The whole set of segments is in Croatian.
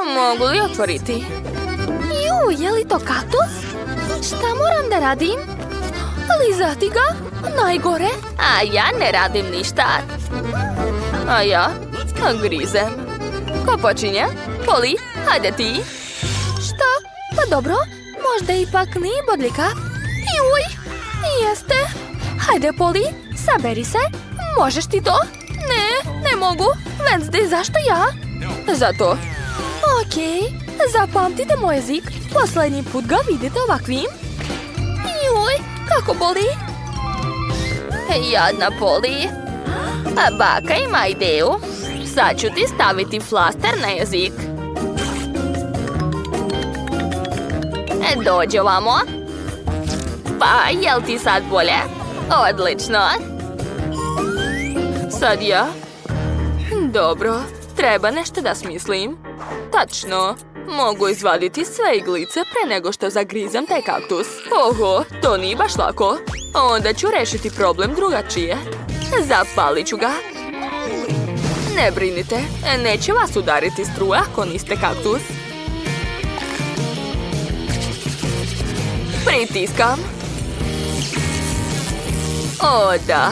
Mogu li otvoriti? Je li to kaktus? Šta moram da radim? Lizati ga? Najgore. A ja ne radim ništa. A ja grizem. Ko počinje? Poli, hajde ti. Šta? Pa dobro, možda ipak nije bodljika. Jeste. Hajde, Poli, saberi se. Možeš ti to? Ne mogu. Wednesday, zašto ja? Zato. Okej, zapamtite moj jezik. Poslednji put ga vidite ovakvim. Kako boli? Jadna Poli. A baka ima ideju. Sad ću ti staviti flaster na jezik. Dođi ovamo. Pa, jel ti sad bolje? Odlično. Sad ja? Dobro, treba nešto da smislim. Tačno. Mogu izvaditi sve iglice pre nego što zagrizem taj kaktus. Oho, to nije baš lako. Onda ću rešiti problem drugačije. Zapalit ću ga. Ne brinite, neće vas udariti struja ako niste kaktus. Pritiskam. O da,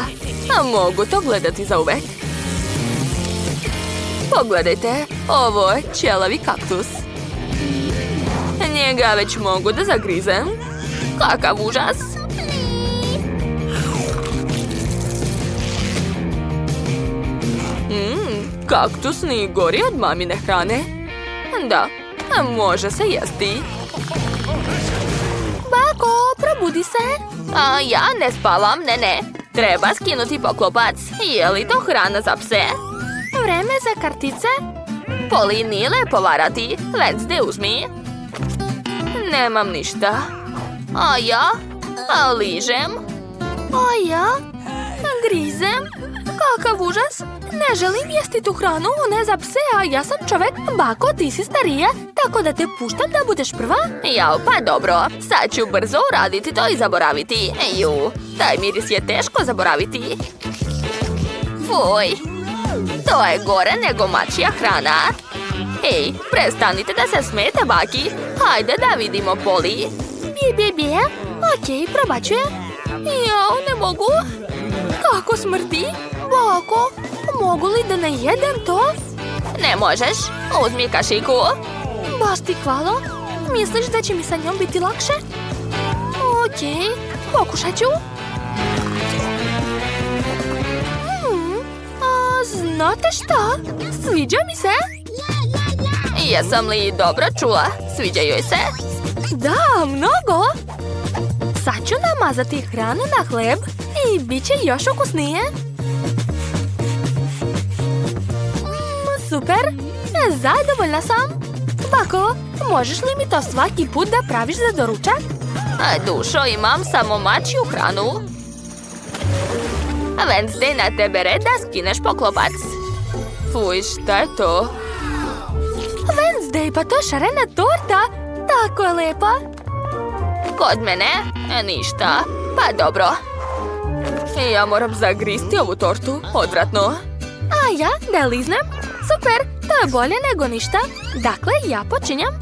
a mogu to gledati zauvek. Pogledajte, ovo je ćelavi kaktus. Njega već mogu da zagrizem. Kakav užas! Kaktus nije gori od mamine hrane. Da, može se jesti. Bako, probudi se. A ja ne spavam, ne. Treba skinuti poklopac. Je li to hrana za pse? Vreme za kartice? Poli, nije lepo varati. Wednesday, uzmi. Nemam ništa. A ja? A ližem? A ja? Grizem? Kakav užas! Ne želim jesti tu hranu, ne za pse, a ja sam čovek. Bako, ti si starije, tako da te puštam da budeš prva. Jao, pa dobro. Sad ću brzo uraditi to i zaboraviti. Taj miris je teško zaboraviti. Fuj. To je gore nego mačja hrana. Hej, prestanite da se smete, baki. Hajde da vidimo Poli. Bije. Okej, probat ću je. Jao, ne mogu. Kako smrti? Bako, mogu li da ne jedem to? Ne možeš. Uzmi kašiku. Baš ti hvala. Misliš da će mi sa njom biti lakše? Okej, pokušat ću. A znate šta? Sviđa mi se. Jesam li dobro čula? Sviđa joj se? Da, mnogo. Sad ću namazati hranu na hleb i bit će još ukusnije. Super, zadovoljna sam. Bako, možeš li mi to svaki put da praviš za doručak? Dušo, imam samo mačju hranu. Wednesday, na tebe red da skineš poklopac. Fuj, šta je to? Wednesday, pa to je šarena torta. Tako je lepa. Kod mene? Ništa. Pa dobro. Ja moram zagristi ovu tortu. Odvratno. A ja da liznem? Super, to je bolje nego ništa. Dakle, ja počinjam.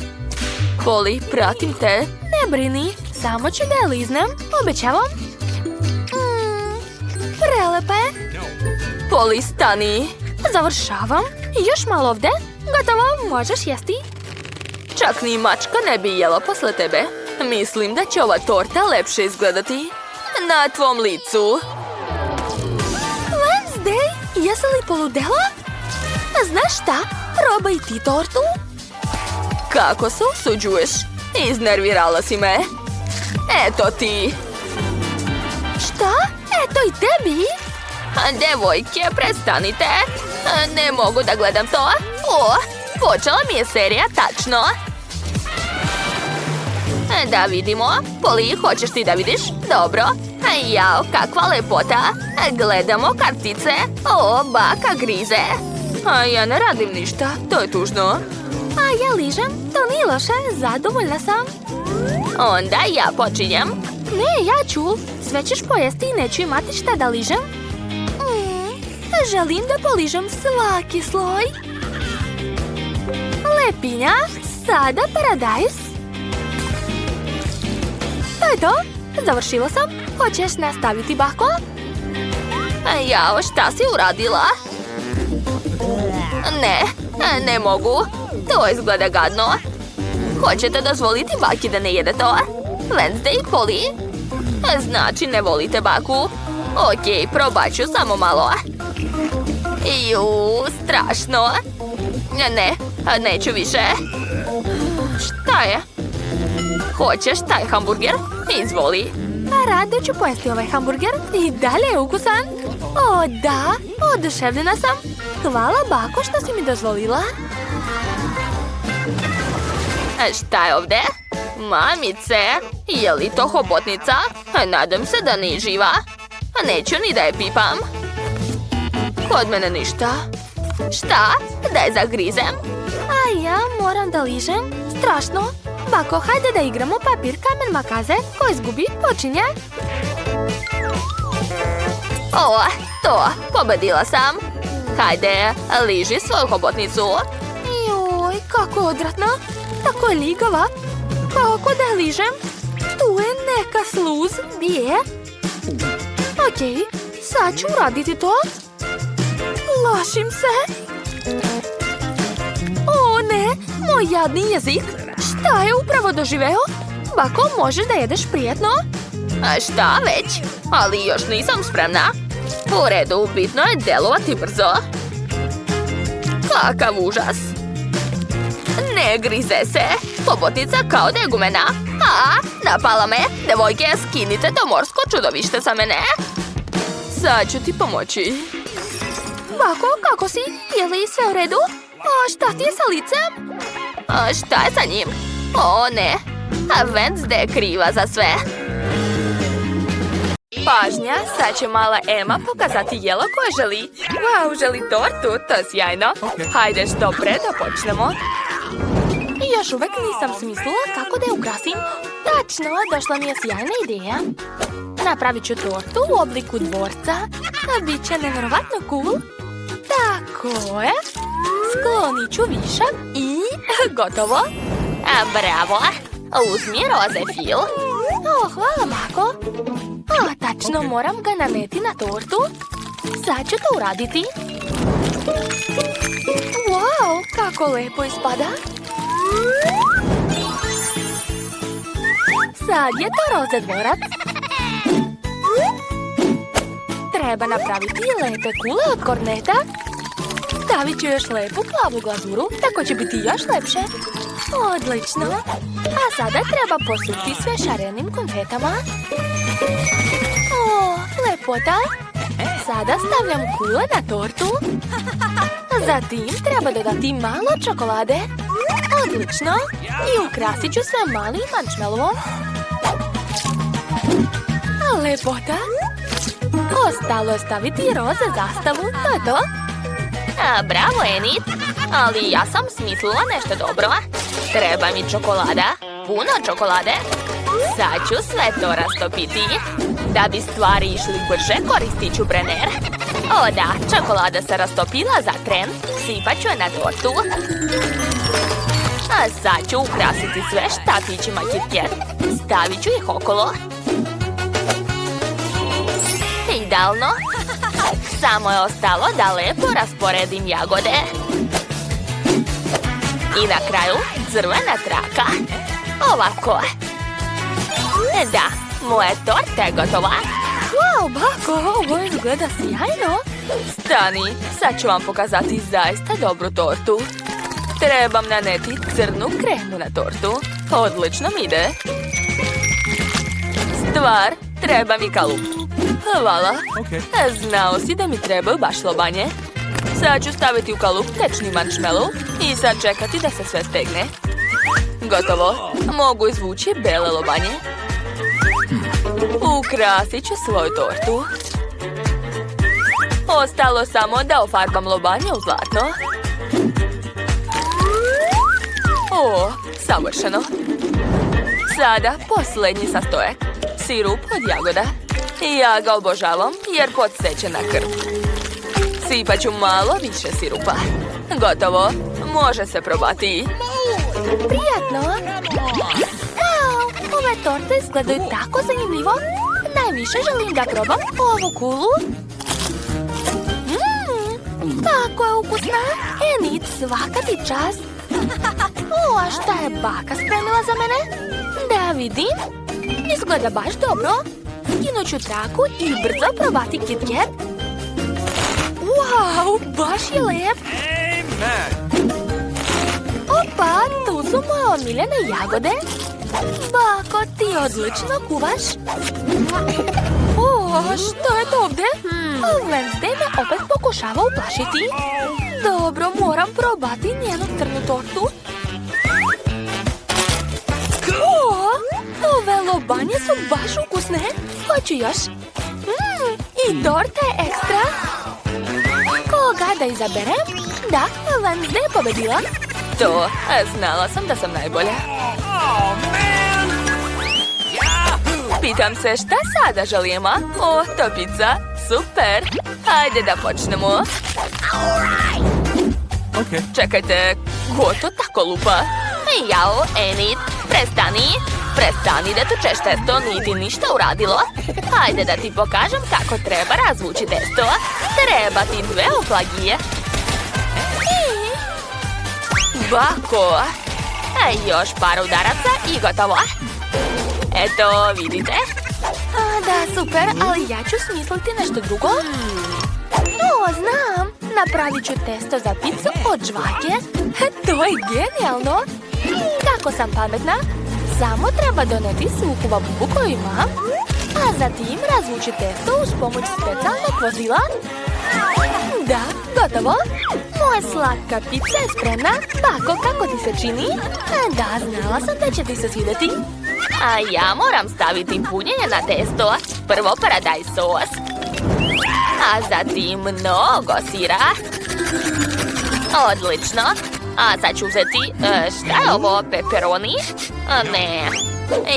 Poli, pratim te. Ne brini, samo ću da liznem. Obećavam. Prelepa je. Poli, stani. Završavam. Još malo ovde. Gotovo, možeš jesti. Čak ni mačka ne bi jela posle tebe. Mislim da će ova torta lepše izgledati. Na tvom licu. Wednesday, jesi li poludela? Znaš šta? Probaj ti tortu. Kako se usuđuješ? Iznervirala si me. Eto ti. Šta? Eto i tebi? Devojke, prestanite. Ne mogu da gledam to. Počela mi je serija, tačno. Da vidimo. Poli, hoćeš ti da vidiš? Dobro. Jao, kakva lepota. Gledamo kartice. Baka grize. Ja ne radim ništa, to je tužno. Ja ližem, to nije loše, zadovoljna sam. Onda ja počinjem. Ne, ja ću. Sve ćeš pojesti i neću imati šta da ližem. Želim da poližem svaki sloj. Lepinja, sada paradajz. To je to. Završila sam. Hoćeš nastaviti, bako? Jao, šta si uradila? Ne mogu. To izgleda gadno. Hoćete dozvoliti baki da ne jede to? Wednesday, Polly? Znači ne volite baku? Okej, probat ću samo malo. Strašno. Neću više. Šta je? Hoćeš taj hamburger? Izvoli. Rado ću pojesti ovaj hamburger. I dalje je ukusan. O, da. Oduševljena sam. Hvala, bako, što si mi dozvolila. Šta je ovdje? Mamice, je li to hobotnica? Nadam se da nije živa. Neću ni da je pipam. Kod mene ništa. Šta? Da je zagrizem. A ja moram da ližem. Strašno. Bako, hajde da igramo papir, kamen, makaze. Ko izgubi, počinje. O, to, pobedila sam. Hajde, liži svoju hobotnicu. Joj, kako odvratno. Tako je ligava. Kako da ližem? Tu je neka sluz. Gdje? Okej, sad ću uraditi to. Lašim se. O ne, moj jadni jezik. Šta je upravo doživeo? Bako, možeš da jedeš prijetno? Šta već? Ali još nisam spremna. U redu, bitno je delovati brzo. Kakav užas. Ne grize se. Hobotnica kao da je gumena. Napala me. Devojke, skinite to morsko čudovište sa mene. Sad ću ti pomoći. Bako, kako si? Je li sve u redu? Šta ti je sa licem? Šta je sa njim? O, ne. Wednesday je kriva za sve. Pažnja, sad će mala Emma pokazati jelo koje želi. Wow, želi tortu, to je sjajno. Hajde što pre da počnemo. Još uvek nisam smislila kako da je ukrasim. Tačno, došla mi je sjajna ideja. Napravit ću tortu u obliku dvorca. Biće nevjerovatno cool. Tako je. Sklonit ću višak i gotovo. Bravo. Uzmi roze fil. Hvala, bako. Tačno, moram ga naneti na tortu. Sad ću to uraditi. Wow, kako lepo ispada. Sad je to roze dvorac. Treba napraviti lepe kule od korneta. Stavit ću još lepu plavu glazuru, tako će biti još lepše. Odlično. A sada treba posuti sve šarenim konfetama. O, lepota. Sada stavljam kule na tortu. Zatim treba dodati malo čokolade. Odlično. I ukrasit ću sve malim marshmallowom. Lepota. Ostalo je staviti roze zastavu. To je to. Bravo, Enid. Ali ja sam smislila nešto dobro. Treba mi čokolada. Puno čokolade. Sad ću sve to rastopiti. Da bi stvari išli brže, koristit ću brener. O da, čokolada se rastopila za tren. Sipat ću je na tortu. A sad ću ukrasiti sve štapićima KitKat. Stavit ću ih okolo. Idealno. Samo je ostalo da lepo rasporedim jagode. I na kraju crvena traka. Ovako. Da, moja torta je gotova. Wow, bako, ovo izgleda sjajno. Stani, sad ću vam pokazati zaista dobru tortu. Trebam naneti crnu kremu na tortu. Odlično mi ide. Stvar, treba mi kalup. Hvala. Znao si da mi trebaju baš lobanje. Sad ću staviti u kalup tečni marshmallow i sad čekati da se sve stegne. Gotovo. Mogu izvući bele lobanje. Ukrasit ću svoju tortu. Ostalo samo da ofarbam lobanje u zlatno. O, savršeno. Sada posljednji sastojak. Sirup od jagoda. Ja ga obožavam jer podsjeća na krv. Sipat ću malo više sirupa. Gotovo. Može se probati. Prijatno. Wow, ove torte izgledaju tako zanimljivo. Najviše želim da probam ovu kulu. Tako je ukusna. Enid, svaka ti čast. O, a šta je baka spremila za mene? Da vidim. Izgleda baš dobro. Skinut ću traku i brzo probati Kit Kat. Wow, baš je lep. Opa, tu su moje omiljene jagode. Bako, ti odlično kuvaš. O, što je to ovdje? Wednesday me opet pokušava uplašiti. Dobro, moram probati njenu crnu tortu. O, ove lobanje su baš ukusne. Hoću još. I torta je ekstra. Koga da izaberem? Da, Wednesday je pobedila. To, znala sam da sam najbolja. Pitam se šta sada želimo? O, to pizza. Super. Hajde da počnemo. Čekajte, ko to tako lupa? Jao, Enid, prestani. Prestani da tučeš testo, niti ništa uradilo. Hajde da ti pokažem kako treba razvući testo. Treba ti 2 oplagije. Bako. Još par udaraca i gotovo. Eto, vidite? Da, super, ali ja ću smisliti nešto drugo. O, znam. Napravit ću testo za picu od žvake. To je genijalno. Kako sam pametna? Samo treba doneti svu hubabubu koju imam, a zatim razvući testo uz pomoć specijalnog vozila. Da, gotovo. Moja slatka pizza je spremna. Bako, kako ti se čini? Da, znala sam da će ti se svidjeti. A ja moram staviti punjenje na testo. Prvo paradajz sos. A zatim mnogo sira. Odlično. A sad ću uzeti, šta je ovo, pepperoni? Ne,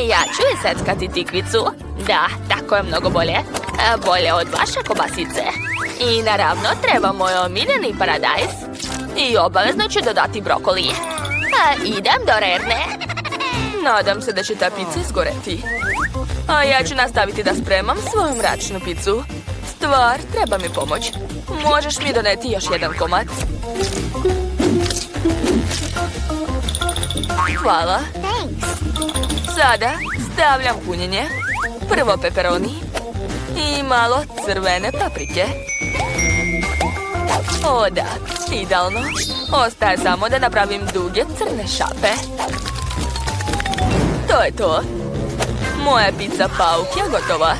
ja ću iseckati tikvicu. Da, tako je mnogo bolje. Bolje od vaše kobasice. I naravno treba moj omiljeni paradajz. I obavezno ću dodati brokoli. Idem do rerne. Nadam se da će ta pizza izgoreti. A ja ću nastaviti da spremam svoju mračnu picu. Stvar, treba mi pomoć. Možeš mi doneti još jedan komad? Hvala. Sada stavljam punjenje. Prvo pepperoni. I malo crvene paprike. O da, idealno. Ostaje samo da napravim duge crne šape. To je to. Moja pizza pauk je gotova.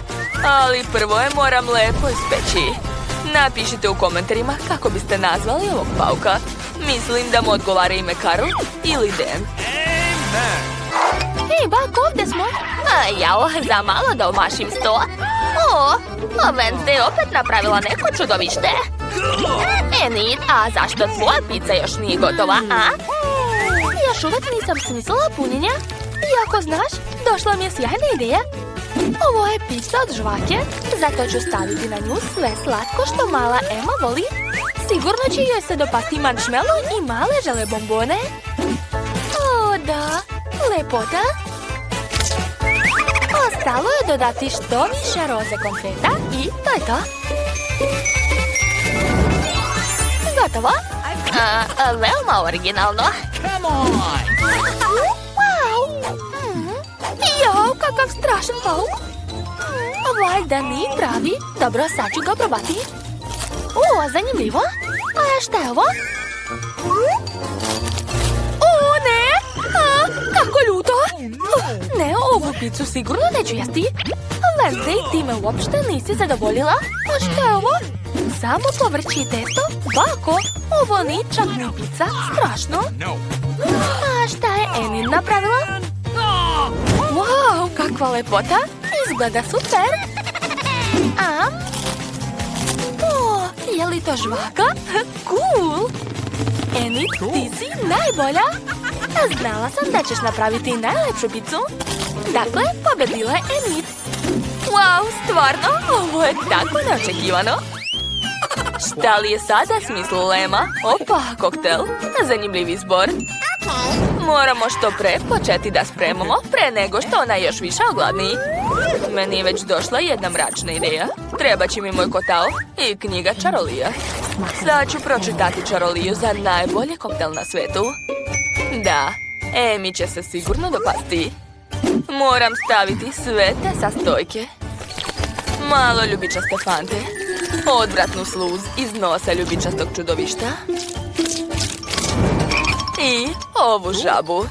Ali prvo je moram lepo ispeći. Napišite u komentarima kako biste nazvali ovog pauka. Mislim da mu odgovara ime Karl ili Dan. Hej, Bako, ovdje smo. Jao, za malo da omašim sto. O, Wednesday je opet napravila neko čudovište. Enid, a zašto tvoja pizza još nije gotova, a? Još uvijek nisam smislila punjenja. Iako znaš, došla mi je sjajna ideja. Ovo je pizza od žvake, zato ću staviti na nju sve slatko što mala Emma voli. Sigurno će joj se dopasti marshmallow i male žele bombone. O, da, lepota. Ostalo je dodati što više roze konfeta i to je to. Gotovo. Veoma originalno. Wow! Jao, kakav strašan pauk. Valjda nije pravi. Dobro, sad ću ga probati. O, zanimljivo. A šta je ovo? O, ne! Kako ljuto! Ne, ovu picu sigurno neću jesti. Wednesday, ti me uopšte nisi zadovoljila. A šta je ovo? Samo povrći i testo? Bako, ovo nije čak ni pizza. Strašno. A šta je Enid napravila? Wow, kakva lepota. Izgleda super. O, je li to žvaka? Cool. Enid, ti si najbolja. Znala sam da ćeš napraviti najlepšu picu. Dakle, pobedila je Enid. Wow, stvarno? Ovo je tako neočekivano. Šta li je sada smislila Emma? Opa, koktel. Zanimljiv izbor. Moramo što pre početi da spremamo pre nego što ona još više ogladni. Meni je već došla jedna mračna ideja. Treba će mi moj kotal i knjiga čarolija. Sad ću pročitati čaroliju za najbolji koktel na svetu. Da, Emi će se sigurno dopasti. Moram staviti sve te sastojke. Malo ljubičaste fante. Odvratnu sluz iz nosa ljubičastog čudovišta. I ovu žabu.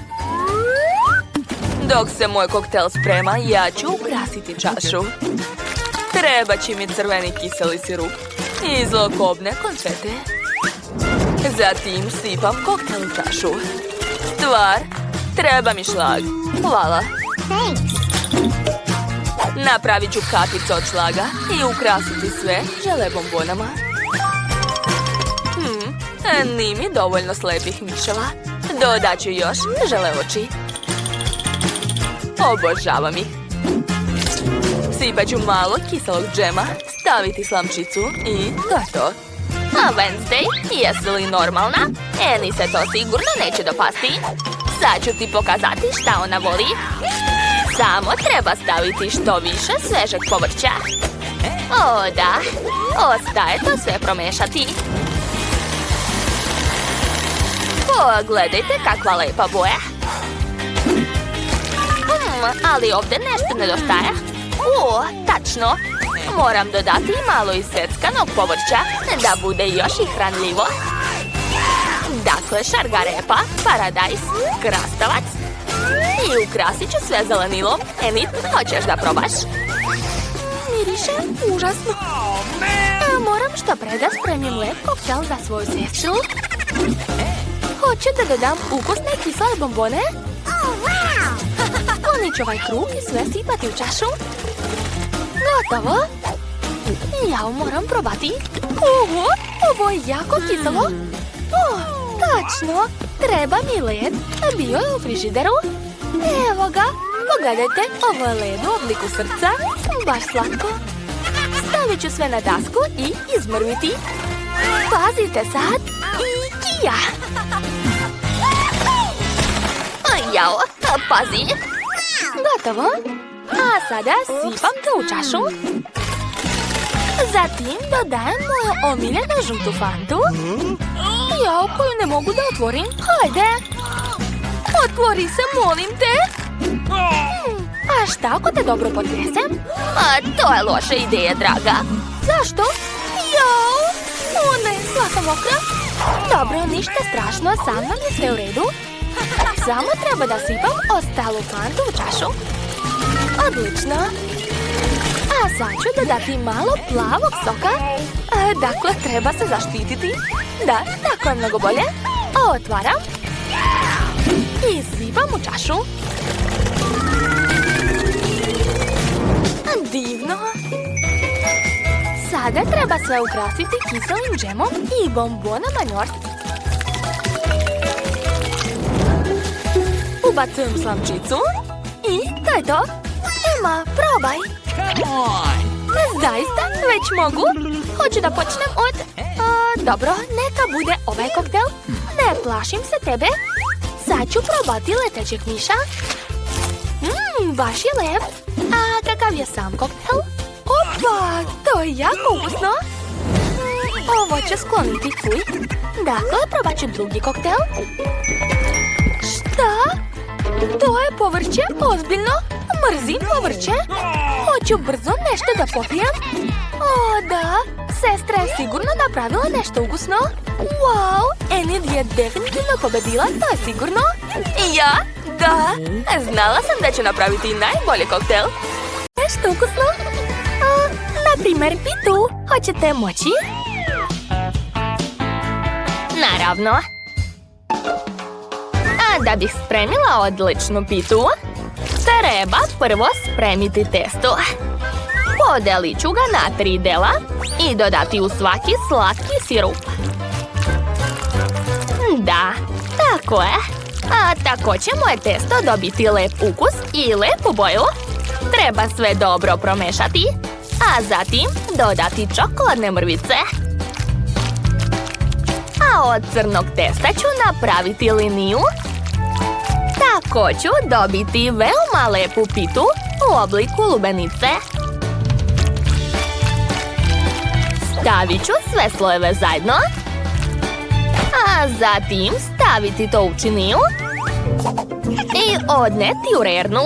Dok se moj koktel sprema, ja ću ukrasiti čašu. Treba će mi crveni kiseli sirup i zlokobne konfete. Zatim sipam koktel u čašu. Stvar, treba mi šlag. Hvala. Napravit ću kapicu od šlaga i ukrasiti sve žele bombonama. Nije mi dovoljno slepih miševa. Dodat ću još žele oči. Obožavam ih. Sipat ću malo kiselog džema, staviti slamčicu i to je to. A Wednesday, jesi li normalna? Eni se to sigurno neće dopasti. Sad ću ti pokazati šta ona voli. Samo treba staviti što više svežeg povrća. O da, ostaje to sve promešati. Pogledajte kakva lepa boja. Ali ovdje nešto nedostaje. O, tačno. Moram dodati malo iseckanog povrća da bude još i hranljivo. Dakle, šargarepa, paradajz, krastavac. I ukrasit ću sve zelenilom. Emi, hoćeš da probaš? Miriše užasno. Moram što pre da spremim lep koktel za svoju sestru. Hoću da dodam ukusne kisele bombone. Sklonit ću ovaj krug i sve sipati u čašu. Gotovo. Ja moram probati. Ovo je jako kiselo. Tačno. Treba mi led. Bio je u frižideru. Evo ga. Pogledajte, ovo je led u obliku srca. Baš slatko. Stavit ću sve na dasku i izmrviti. Pazite sad. I kija. Jao, pazi. Gotovo. A sada sipam to u čašu. Zatim dodajem moju omiljenu žutu fantu. Jao, koju ne mogu da otvorim. Hajde. Otvori se, molim te. A šta ako te dobro potresem? To je loša ideja, draga. Zašto? Jao. O ne, sva sam mokra. Dobro, ništa strašno, sa mnom je sve u redu. Samo treba da sipam ostalu fantu u čašu. Odlično. A sad ću dodati malo plavog soka. Dakle, treba se zaštititi. Da, tako je mnogo bolje. Otvaram. I sipam u čašu. Divno. Sada treba sve ukrasiti kiselim džemom i bombonama njort. Ubacujem slamčicu i to je to. Emma, probaj. Zaista, već mogu. Hoću da počnem od... dobro, neka bude ovaj koktel. Ne plašim se tebe. Sad ću probati letećeg miša. Baš je lep. A kakav je sam koktel? Opa, to je jako ukusno. Ovo će skloniti fuj. Dakle, probat ću drugi koktel. Šta? To je povrće, ozbiljno? Mrzim povrće. Hoću brzo nešto da popijem. O, da. Sestra je sigurno napravila nešto ukusno. Wow, Enid je definitivno pobedila, to je sigurno. Ja? Da. Znala sam da ću napraviti najbolji koktel. Nešto ukusno? Naprimer, pitu. Hoćete moći? Naravno. A da bih spremila odličnu pitu, treba prvo spremiti testo. Podelit ću ga na 3 dela i dodati u svaki slatki sirup. Da, tako je. A tako će moje testo dobiti lep ukus i lepu boju. Treba sve dobro promešati, a zatim dodati čokoladne mrvice. A od crnog testa ću napraviti liniju. Tako ću dobiti veoma lepu pitu u obliku lubenice. Stavit ću sve slojeve zajedno. A zatim staviti to u činiju i odneti u rernu.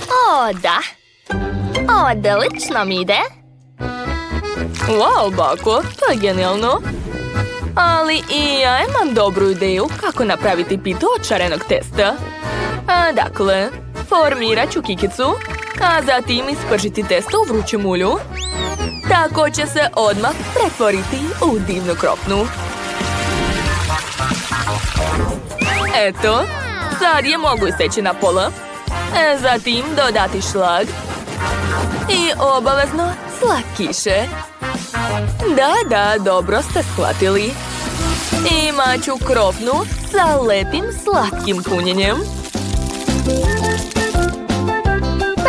O, da. Odlično mi ide. Wow, bako, to je genijalno. Ali i ja imam dobru ideju kako napraviti pitu od šarenog testa. Dakle, formirat ću kikicu, a zatim ispržiti testo u vrućem ulju. Tako će se odmah pretvoriti u divnu krofnu. Eto, sad je mogu iseći na pola. Zatim dodati šlag. I obavezno slatkiše. Da, dobro ste shvatili. Imat ću krofnu sa lepim slatkim punjenjem.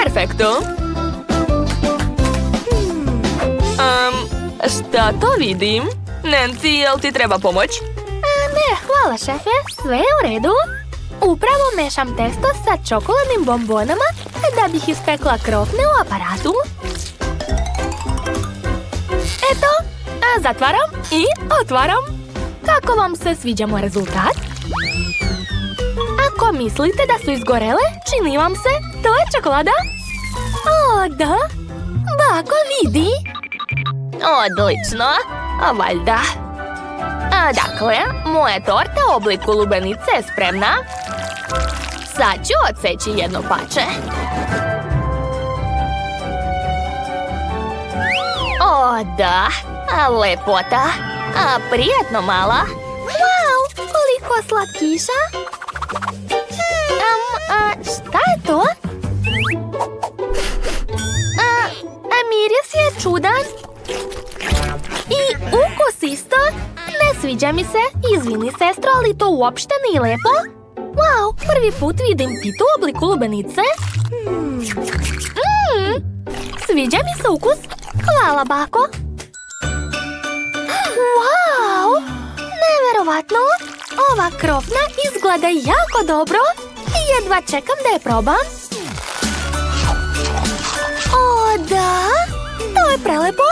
Perfekto. Šta to vidim? Nancy, jel ti treba pomoć? Ne, hvala šefe, sve je u redu. Upravo mešam testo sa čokoladnim bombonama da bih ispekla krofne u aparatu. Eto, zatvaram i otvaram. Kako vam se sviđa moj rezultat? Ako mislite da su izgorele, čini vam se, to je čokolada. O, da. Bako, vidi. Odlično, valjda. Dakle, moja torta u obliku lubenice je spremna. Sad ću odseći jedno pače. O, da, lepota. Prijetno mala. Wow, koliko slatkiša. Šta je to? Miris je čudan. I ukus isto. Ne sviđa mi se. Izvini, sestro, ali to uopšte nije lepo. Wow, prvi put vidim pitu u obliku lubenice. Sviđa mi se ukus. Hvala, bako. Wow, neverovatno. Ova krofna izgleda jako dobro. Jedva čekam da je probam. O, da. To je prelepo.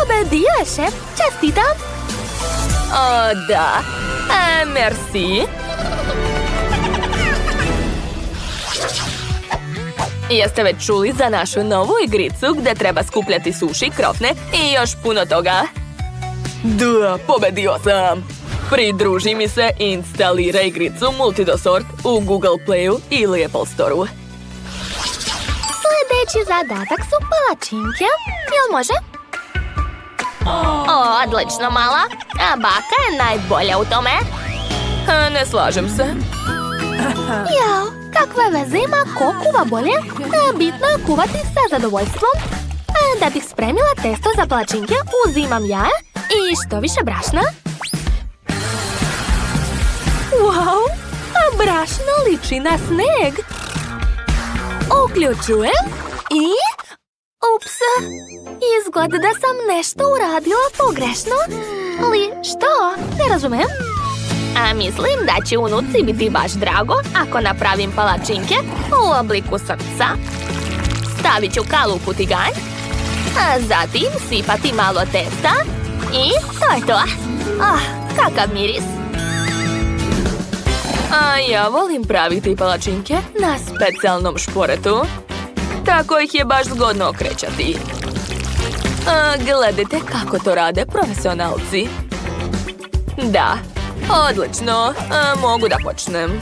Pobedio je šef. Čestitam. O, da. Merci. Jeste već čuli za našu novu igricu gdje treba skupljati suši, krofne i još puno toga? Da, pobedio sam! Pridruži mi se i instaliraj igricu Multidosort u Google Playu ili Apple Storeu. Sljedeći zadatak su palačinke. Jel može? Odlično, mala. A baka je najbolja u tome. Ne slažem se. Jao, kakve veze ima ko kuva bolje? Bitno je kuvati sa zadovoljstvom. Da bih spremila testo za palačinke, uzimam jaje i što više brašna. Wow, a brašno liči na sneg. Uključujem i... Ups, izgleda da sam nešto uradila pogrešno. Ali što? Ne razumem. Mislim da će unuci biti baš drago ako napravim palačinke u obliku srca. Stavit ću kalup u tiganj, a zatim sipati malo testa i to je to. Kakav miris! A ja volim praviti palačinke na specijalnom šporetu. Tako ih je baš zgodno okrećati. Gledajte kako to rade profesionalci. Da, odlično. Mogu da počnem.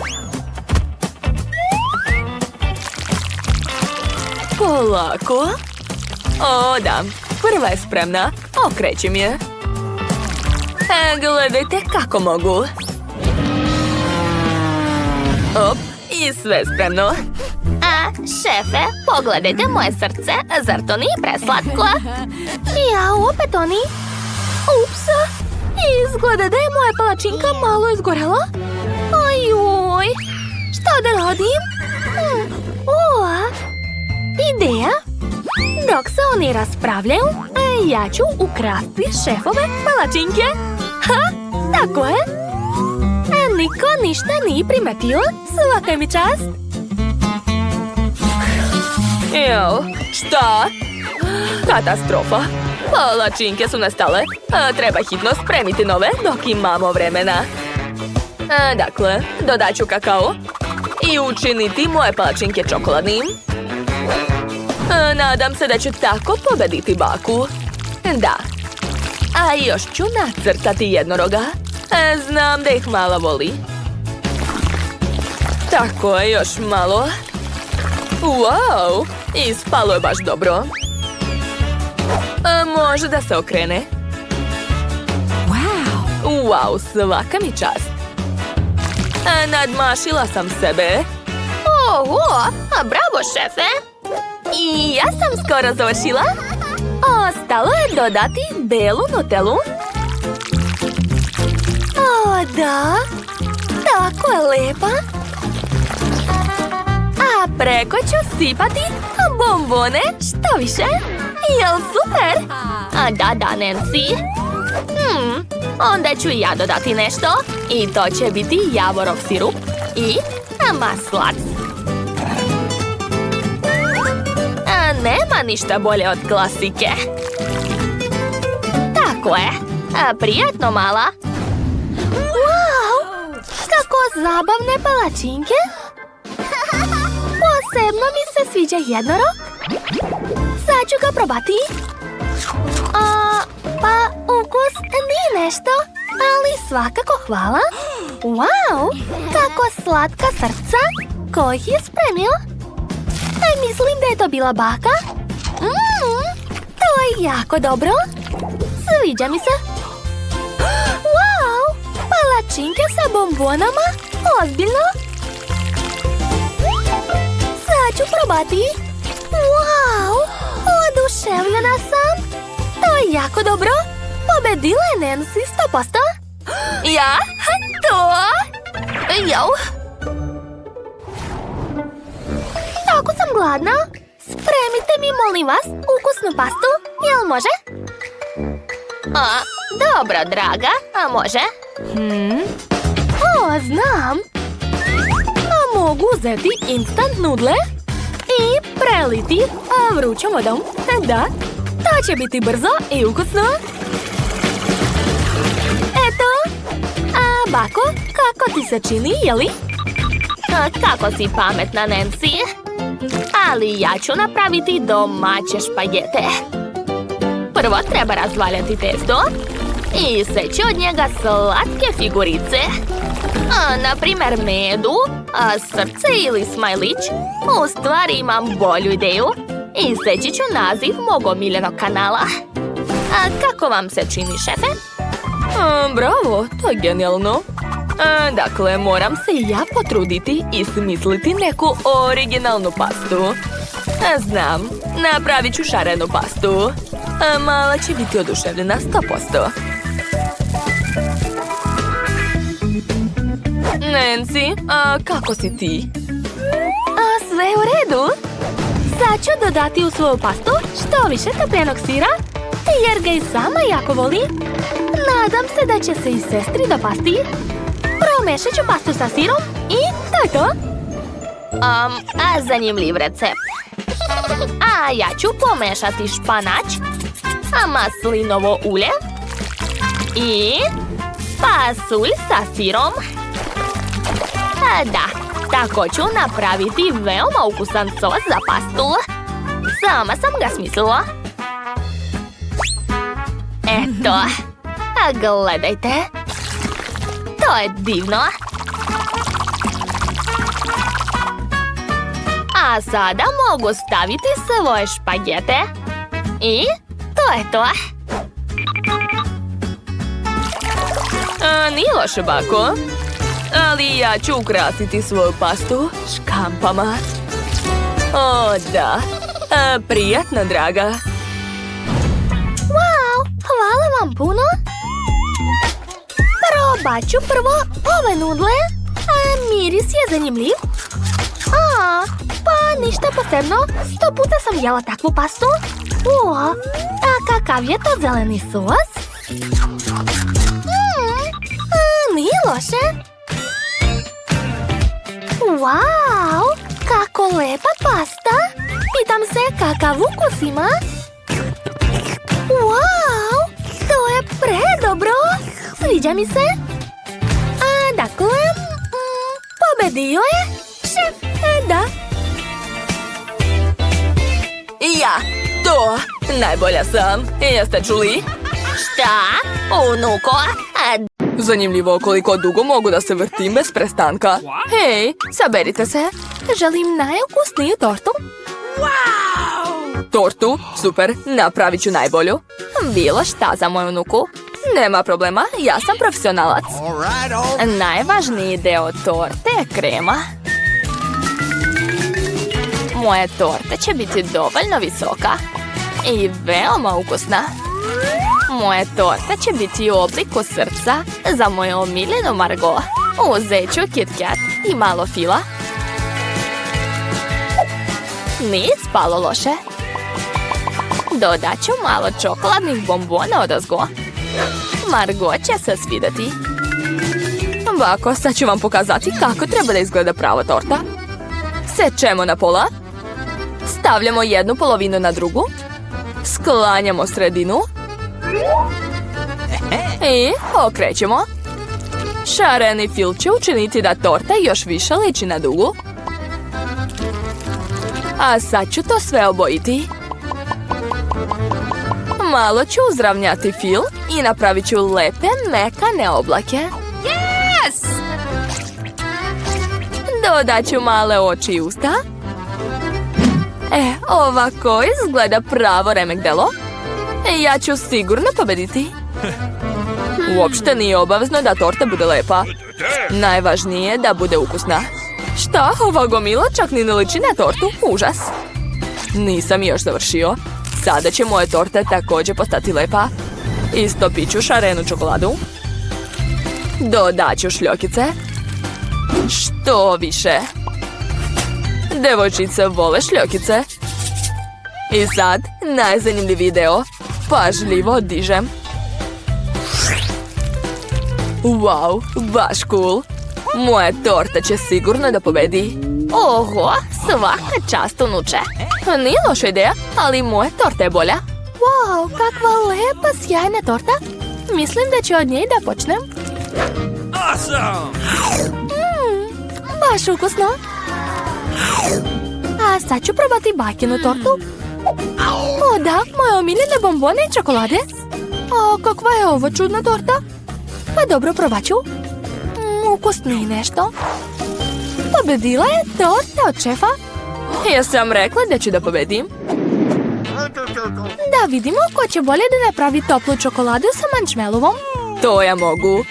Polako. O, da. Prva je spremna. Okrećim je. Gledajte kako mogu. Op, i sve spremno. Šefe, pogledajte moje srce. Zar to nije preslatko? Ja, opet oni. Ups, izgleda da je moja palačinka malo izgorela. Ajuj, šta da radim? Ideja. Dok se oni raspravljaju, Ja ću ukrasti šefove palačinke. Ha, tako je. Niko ništa nije primetio. Svaka mi čast. Evo, šta? Katastrofa. Palačinke su nestale. Treba hitno spremiti nove dok imamo vremena. Dakle, dodat ću kakao i učiniti moje palačinke čokoladnim. Nadam se da ću tako pobediti baku. Da. A još ću nacrtati jednoroga. Znam da ih mala voli. Tako je, još malo. Wow, ispalo je baš dobro. Može da se okrene. Wow, svaka mi čast. Nadmašila sam sebe. Oho, bravo, šefe. I ja sam skoro završila. Ostalo je dodati belu nutelu. O, da. Tako je lepa. A preko ću sipati bombone, što više. Jel super? Da, Nancy. Onda ću i ja dodati nešto. I to će biti javorov sirup i maslac. Nema ništa bolje od klasike. Tako je. Prijatno, mala. Wow! Kako zabavne palačinke. Posebno mi se sviđa jednorog. Sad ću ga probati. Pa ukus nije nešto, ali svakako hvala. Wow! Kako slatka srca. Ko ih je spremio? Mislim da je to bila baka. To je jako dobro. Sviđa mi se. Wow! Palačinke sa bombonama? Ozbiljno? Sad ću probati. Wow! Oduševljena sam. To je jako dobro. Pobedila je Nancy 100%. Ja? To? Jau. Tako sam gladna. Spremite mi, molim vas, ukusnu pastu. Jel može? Dobro, draga. A može? Znam. Mogu uzeti instant nudle i preliti vrućom vodom. Da, to će biti brzo i ukusno. Eto. Bako, kako ti se čini, jeli? Kako si pametna, Nancy. Ali ja ću napraviti domaće špagete. Prvo treba razvaljati testo i seći od njega slatke figurice. Naprimjer medu, srce ili smajlić. U stvari imam bolju ideju i seći ću naziv mog omiljenog kanala. Kako vam se čini, šefe? Bravo, to je genijalno. Dakle, moram se i ja potruditi i smisliti neku originalnu pastu. Znam, napravit ću šarenu pastu. Mala će biti oduševljena 100%. Nancy, kako si ti? Sve u redu. Sad ću dodati u svoju pastu što više topljenog sira, jer ga i sama jako voli. Nadam se da će se i sestri dopasti. Promešat ću pastu sa sirom i to je to. Zanimljiv recept. Ja ću pomešati španać, maslinovo ulje i pasulj sa sirom. Da, tako ću napraviti veoma ukusan sos za pastu. Sama sam ga smislila. Eto, gledajte. To je divno. A sada mogu staviti svoje špagete. I to je to. Nije loše, bako. Ali ja ću ukrasiti svoju pastu škampama. O, da. Prijatno, draga. Wow, hvala vam puno. Probat ću prvo ove nudle. Miris je zanimljiv. Pa ništa posebno. 100 puta sam jela takvu pastu. A kakav je to zeleni sos? Nije loše. Wow, kako lepa pasta. Pitam se kakav ukus ima. Wow, to je predobro. Sviđa mi se. Dakle, pobedio je šef, da. Ja, to, najbolja sam. Jeste čuli? Šta? Unuko? Zanimljivo koliko dugo mogu da se vrtim bez prestanka. Hej, saberite se. Želim najukusniju tortu. Tortu? Super, napravit ću najbolju. Bilo šta za moju unuku. Nema problema, ja sam profesionalac. Najvažniji deo torte je krema. Moja torta će biti dovoljno visoka i veoma ukusna. Moja torta će biti u obliku srca za moju omiljenu Margot. Uzet ću Kit Kat i malo fila. Nije spalo loše. Dodat ću malo čokoladnih bombona odozgo. Margot će se svidjeti. Ovako, sad ću vam pokazati kako treba da izgleda prava torta. Sečemo na pola. Stavljamo jednu polovinu na drugu. Sklanjamo sredinu. I okrećemo. Šareni fil će učiniti da torta još više liči na dugu. A sad ću to sve obojiti. Malo ću uzravnjati fil i napravit ću lepe, mekane oblake. Yes! Dodat ću male oči i usta. Ovako izgleda pravo remek delo. Ja ću sigurno pobediti. Uopšte nije obavezno da torta bude lepa. Najvažnije je da bude ukusna. Šta, ova gomila čak ni ne liči na tortu? Užas. Nisam još završio. Sada će moje torte također postati lepa. Istopit ću šarenu čokoladu. Dodat ću šljokice. Što više. Devojčice vole šljokice. I sad, najzanimljiviji deo. Pažljivo dižem. Wow, baš cool. Moja torta će sigurno da pobedi. Oho, svaka čast unuče. Nije loša ideja, ali moja torta je bolja. Wow, kakva lepa, sjajna torta. Mislim da ću od nje da počnem. Baš ukusno. A sad ću probati bajkinu tortu. O da, moje omiljene bombone i čokolade. O, kakva je ovo čudna torta. Pa dobro, probat ću. Ukusniji nešto. Pobedila je torta od šefa. Ja sam rekla da ću da pobedim. Da vidimo ko će bolje da napravi toplu čokoladu sa marshmallowom. To ja mogu.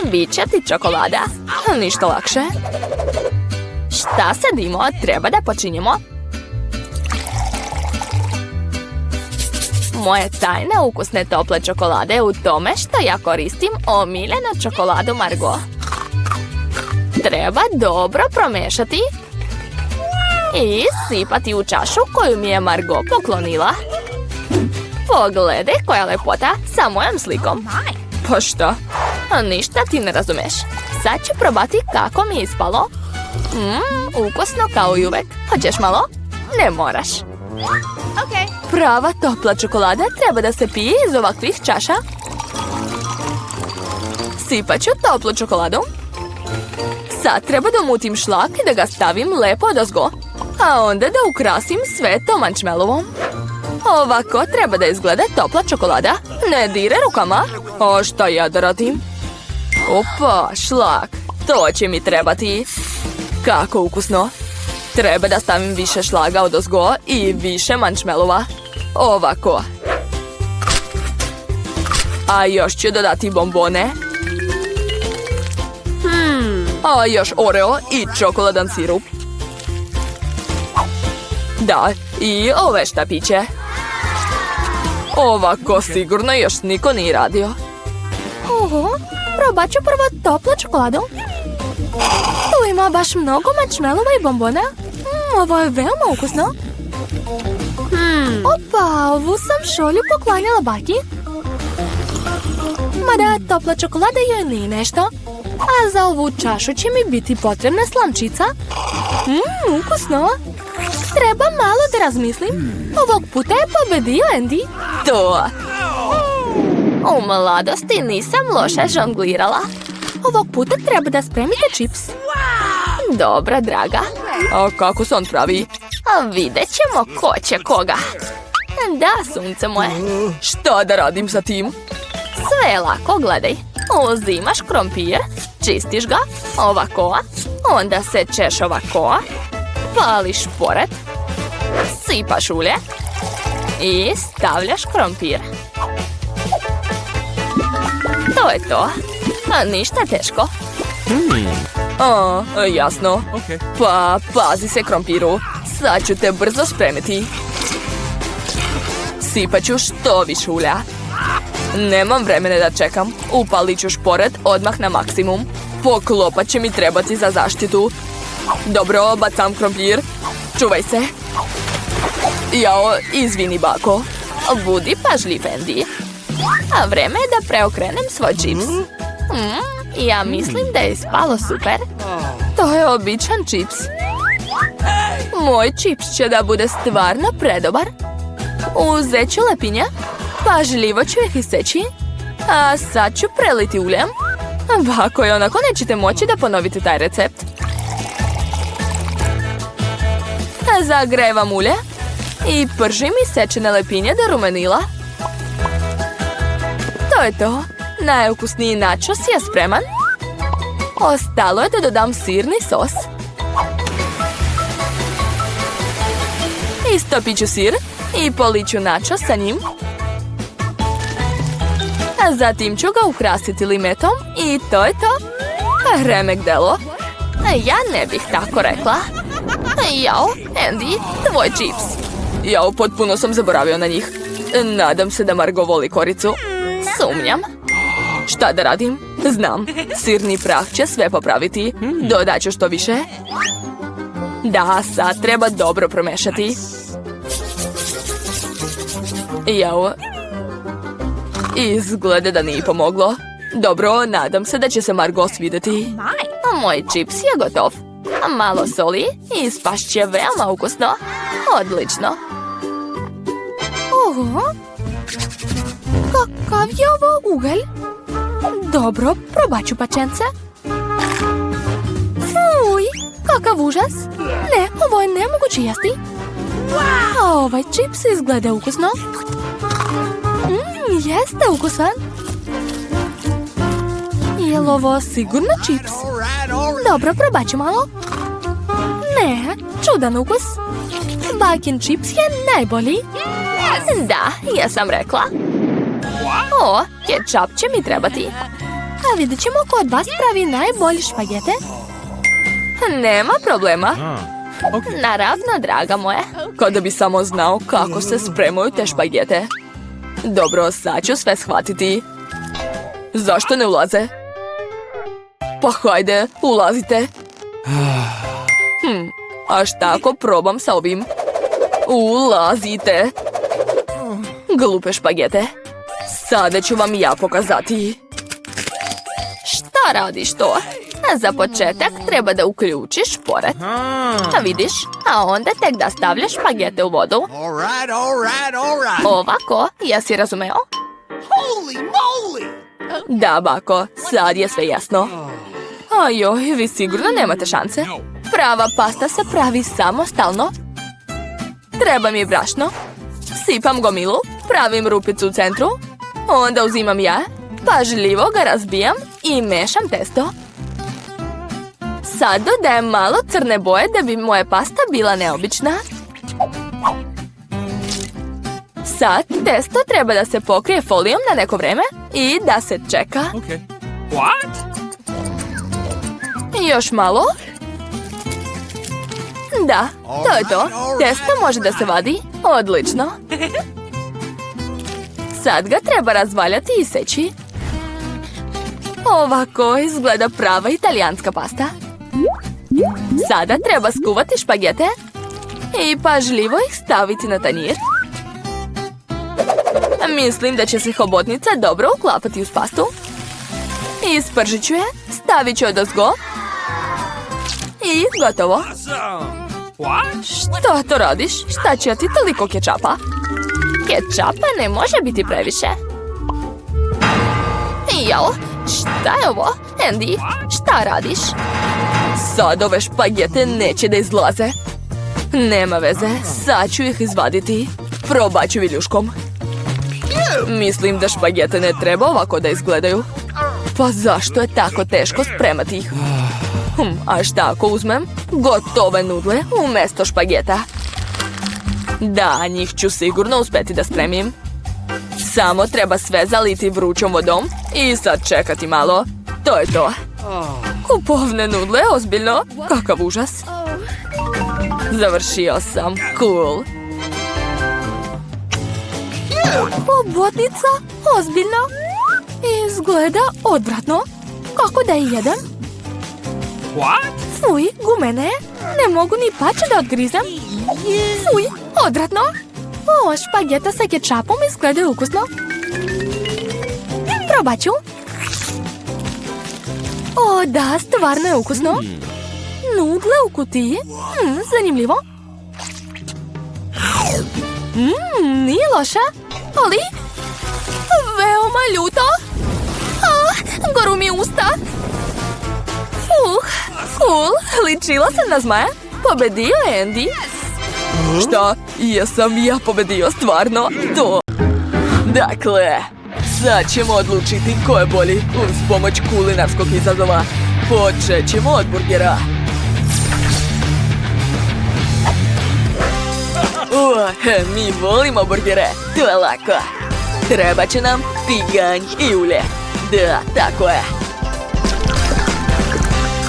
Biće ti čokolada. Ništa lakše. Šta sadimo? Treba da počinjemo. Moje tajne ukusne tople čokolade je u tome što ja koristim omiljenu čokoladu Margot. Treba dobro promešati i sipati u čašu koju mi je Margot poklonila. Pogledaj koja lepota sa mojom slikom. Pa šta? Ništa ti ne razumeš. Sad ću probati kako mi je ispalo. Ukusno kao i uvek. Hoćeš malo? Ne moraš. Prava topla čokolada treba da se pije iz ovakvih čaša. Sipat ću toplu čokoladu. Sad treba da umutim šlak i da ga stavim lepo odozgo. A onda da ukrasim sve to marshmallowom. Ovako treba da izgleda topla čokolada. Ne dire rukama. O, šta ja da radim? Opa, šlak. To će mi trebati. Kako ukusno. Treba da stavim više šlaga odozgo i više marshmallova. Ovako. A još ću dodati bombone. A još oreo i čokoladan sirup. Da, i ove štapiće. Ovako sigurno još niko nije radio. Oho, probat ću prvo toplu čokoladu. Tu ima baš mnogo marshmallova i bombona. Ovo je veoma ukusno. Opa, ovu sam šolju poklanjala baki. Mada topla čokolada joj nije nešto. A za ovu čašu će mi biti potrebna slamčica. Ukusno. Treba malo da razmislim. Ovog puta je pobedio Andy. To! U mladosti nisam loše žonglirala. Ovog puta treba da spremite čips. Dobra, draga. A kako se on pravi? A vidjet ćemo ko će koga. Da, sunce moje. Šta da radim sa tim? Sve je lako, gledaj. Uzimaš krompir, čistiš ga, ovako, onda sečeš ovako, pališ šporet, sipaš ulje i stavljaš krompir. To je to. A ništa teško. Jasno. Pa, pazi se krompiru. Sad ću te brzo spremiti. Sipat ću što više ulja. Nemam vremena da čekam. Upalit ću šporet odmah na maksimum. Poklopac će mi trebati za zaštitu. Dobro, bacam krompir. Čuvaj se. Jao, izvini, bako. Budi pažljiv, Andy. A vreme je da preokrenem svoj čips. Ja mislim da je ispalo super. To je običan čips. Moj čips će da bude stvarno predobar. Uzet ću lepinje. Pažljivo ću ih iseći. A sad ću preliti uljem. Bako je onako nećete moći da ponovite taj recept. Zagrevam ulje. I pržim isečene lepinje do rumenila. To je to. Najukusniji načos je spreman. Ostalo je da dodam sirni sos. Istopit ću sir i poliću načos sa njim. A zatim ću ga ukrasiti limetom i to je to. Remek delo. Ja ne bih tako rekla. Jao, Andy, tvoj čips. Jao, potpuno sam zaboravio na njih. Nadam se da Margo voli koricu. Sumnjam. Šta da radim? Znam, sirni prah će sve popraviti. Dodat ću što više. Da, sad treba dobro promešati. Jao. Izgleda da nije pomoglo. Dobro, nadam se da će se Margo svidjeti. Moj čips je gotov. Malo soli i ispašće veoma ukusno. Odlično. Oho. Kakav je ovo ugalj? Dobro, probat ću pačence. Fuj, kakav užas. Ne, ovo je nemoguće jesti. A ovaj čips izgleda ukusno. Jeste ukusan. Je li ovo sigurno čips? Dobro, probat ću malo. Ne, čudan ukus. Bakin čips je najbolji. Da, ja sam rekla. O, kečap će mi trebati. A vidjet ćemo ko od vas pravi najbolji špagete. Nema problema. Naravno, draga moja. Kada bi samo znao kako se spremaju te špagete. Dobro, sad ću sve shvatiti. Zašto ne ulaze? Pa hajde, ulazite. A šta ako probam sa ovim? Ulazite. Glupe špagete. Sada ću vam ja pokazati. Šta radiš to? Za početak treba da uključiš šporet. A vidiš? A onda tek da stavljaš špagete u vodu. Ovako, jesi razumeo? Da, bako, sad je sve jasno. Ajoj, vi sigurno nemate šanse. Prava pasta se pravi samostalno. Treba mi brašno. Sipam gomilu, pravim rupicu u centru. Onda uzimam jaje, pažljivo ga razbijam i mešam testo. Sad dodajem malo crne boje da bi moja pasta bila neobična. Sad testo treba da se pokrije folijom na neko vreme i da se čeka. Još malo. Da, to je to. Testo može da se vadi. Odlično. Sad ga treba razvaljati i seći. Ovako izgleda prava italijanska pasta. Sada treba skuvati špagete i pažljivo ih staviti na tanjir. Mislim da će se hobotnica dobro uklapati uz pastu. Ispržit ću je, stavit ću je odozgo. I gotovo. Što to radiš? Šta će ti toliko kečapa? Kečapa ne može biti previše. Jao, šta je ovo? Andy, šta radiš? Sad ove špagete neće da izlaze. Nema veze, sad ću ih izvaditi. Probat ću viljuškom. Mislim da špagete ne treba ovako da izgledaju. Pa zašto je tako teško spremati ih? A šta ako uzmem gotove nudle umjesto špageta? Da, njih ću sigurno uspjeti da spremim. Samo treba sve zaliti vrućom vodom i sad čekati malo. To je to. Kupovne nudle, ozbiljno? Kakav užas. Završio sam. Cool. Hobotnica? Ozbiljno? Izgleda odvratno. Kako da je jedem? Fuj, gumene. Ne mogu ni pače da odgrizem. Fuj, odvratno. O, špageta sa kečapom izgledaju ukusno. Probat ću. O, da, stvarno je ukusno. Nudle u kutiji. Zanimljivo. Nije loše, ali veoma ljuto. Goru mi usta. Cool, ličila sam na zmaja. Pobedio je Andy. Šta? Jesam ja pobedio, stvarno? To. Dakle, sad ćemo odlučiti ko je bolji uz pomoć kulinarskog izazova. Počet ćemo od burgera. Mi volimo burgere, to je lako. Treba će nam tiganj i ulje. Da, tako je.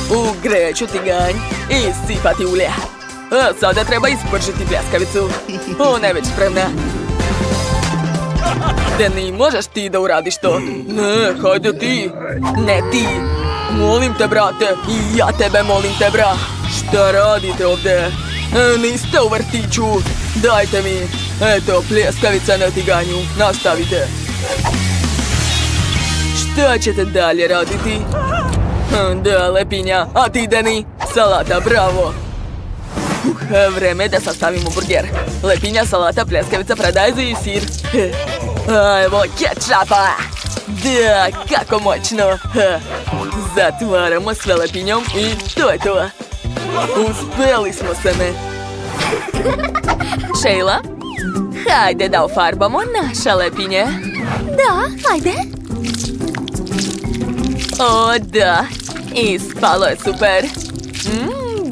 Ugreću tiganj i sipati ulje. A sada treba ispržiti pljeskavicu. Ona je već spremna. Danny, možeš ti da uradiš to? Ne, hajde ti. Ne ti. Molim te, brate. I ja tebe molim te, bra. Šta radite ovdje? Niste u vrtiću. Dajte mi. Eto, pljeskavica na tiganju. Nastavite. Šta ćete dalje raditi? Da, lepinja. A ti, Danny? Salata, bravo. Vreme da sastavimo burger. Lepinja, salata, pljeskavica, paradajz i sir. Evo kečapa. Da, kako moćno. Zatvaramo sve lepinjom i to je to. Uspeli smo se me. Sheila, hajde da ofarbamo naša lepinje. Da, ajde. O, da. Ispalo je super.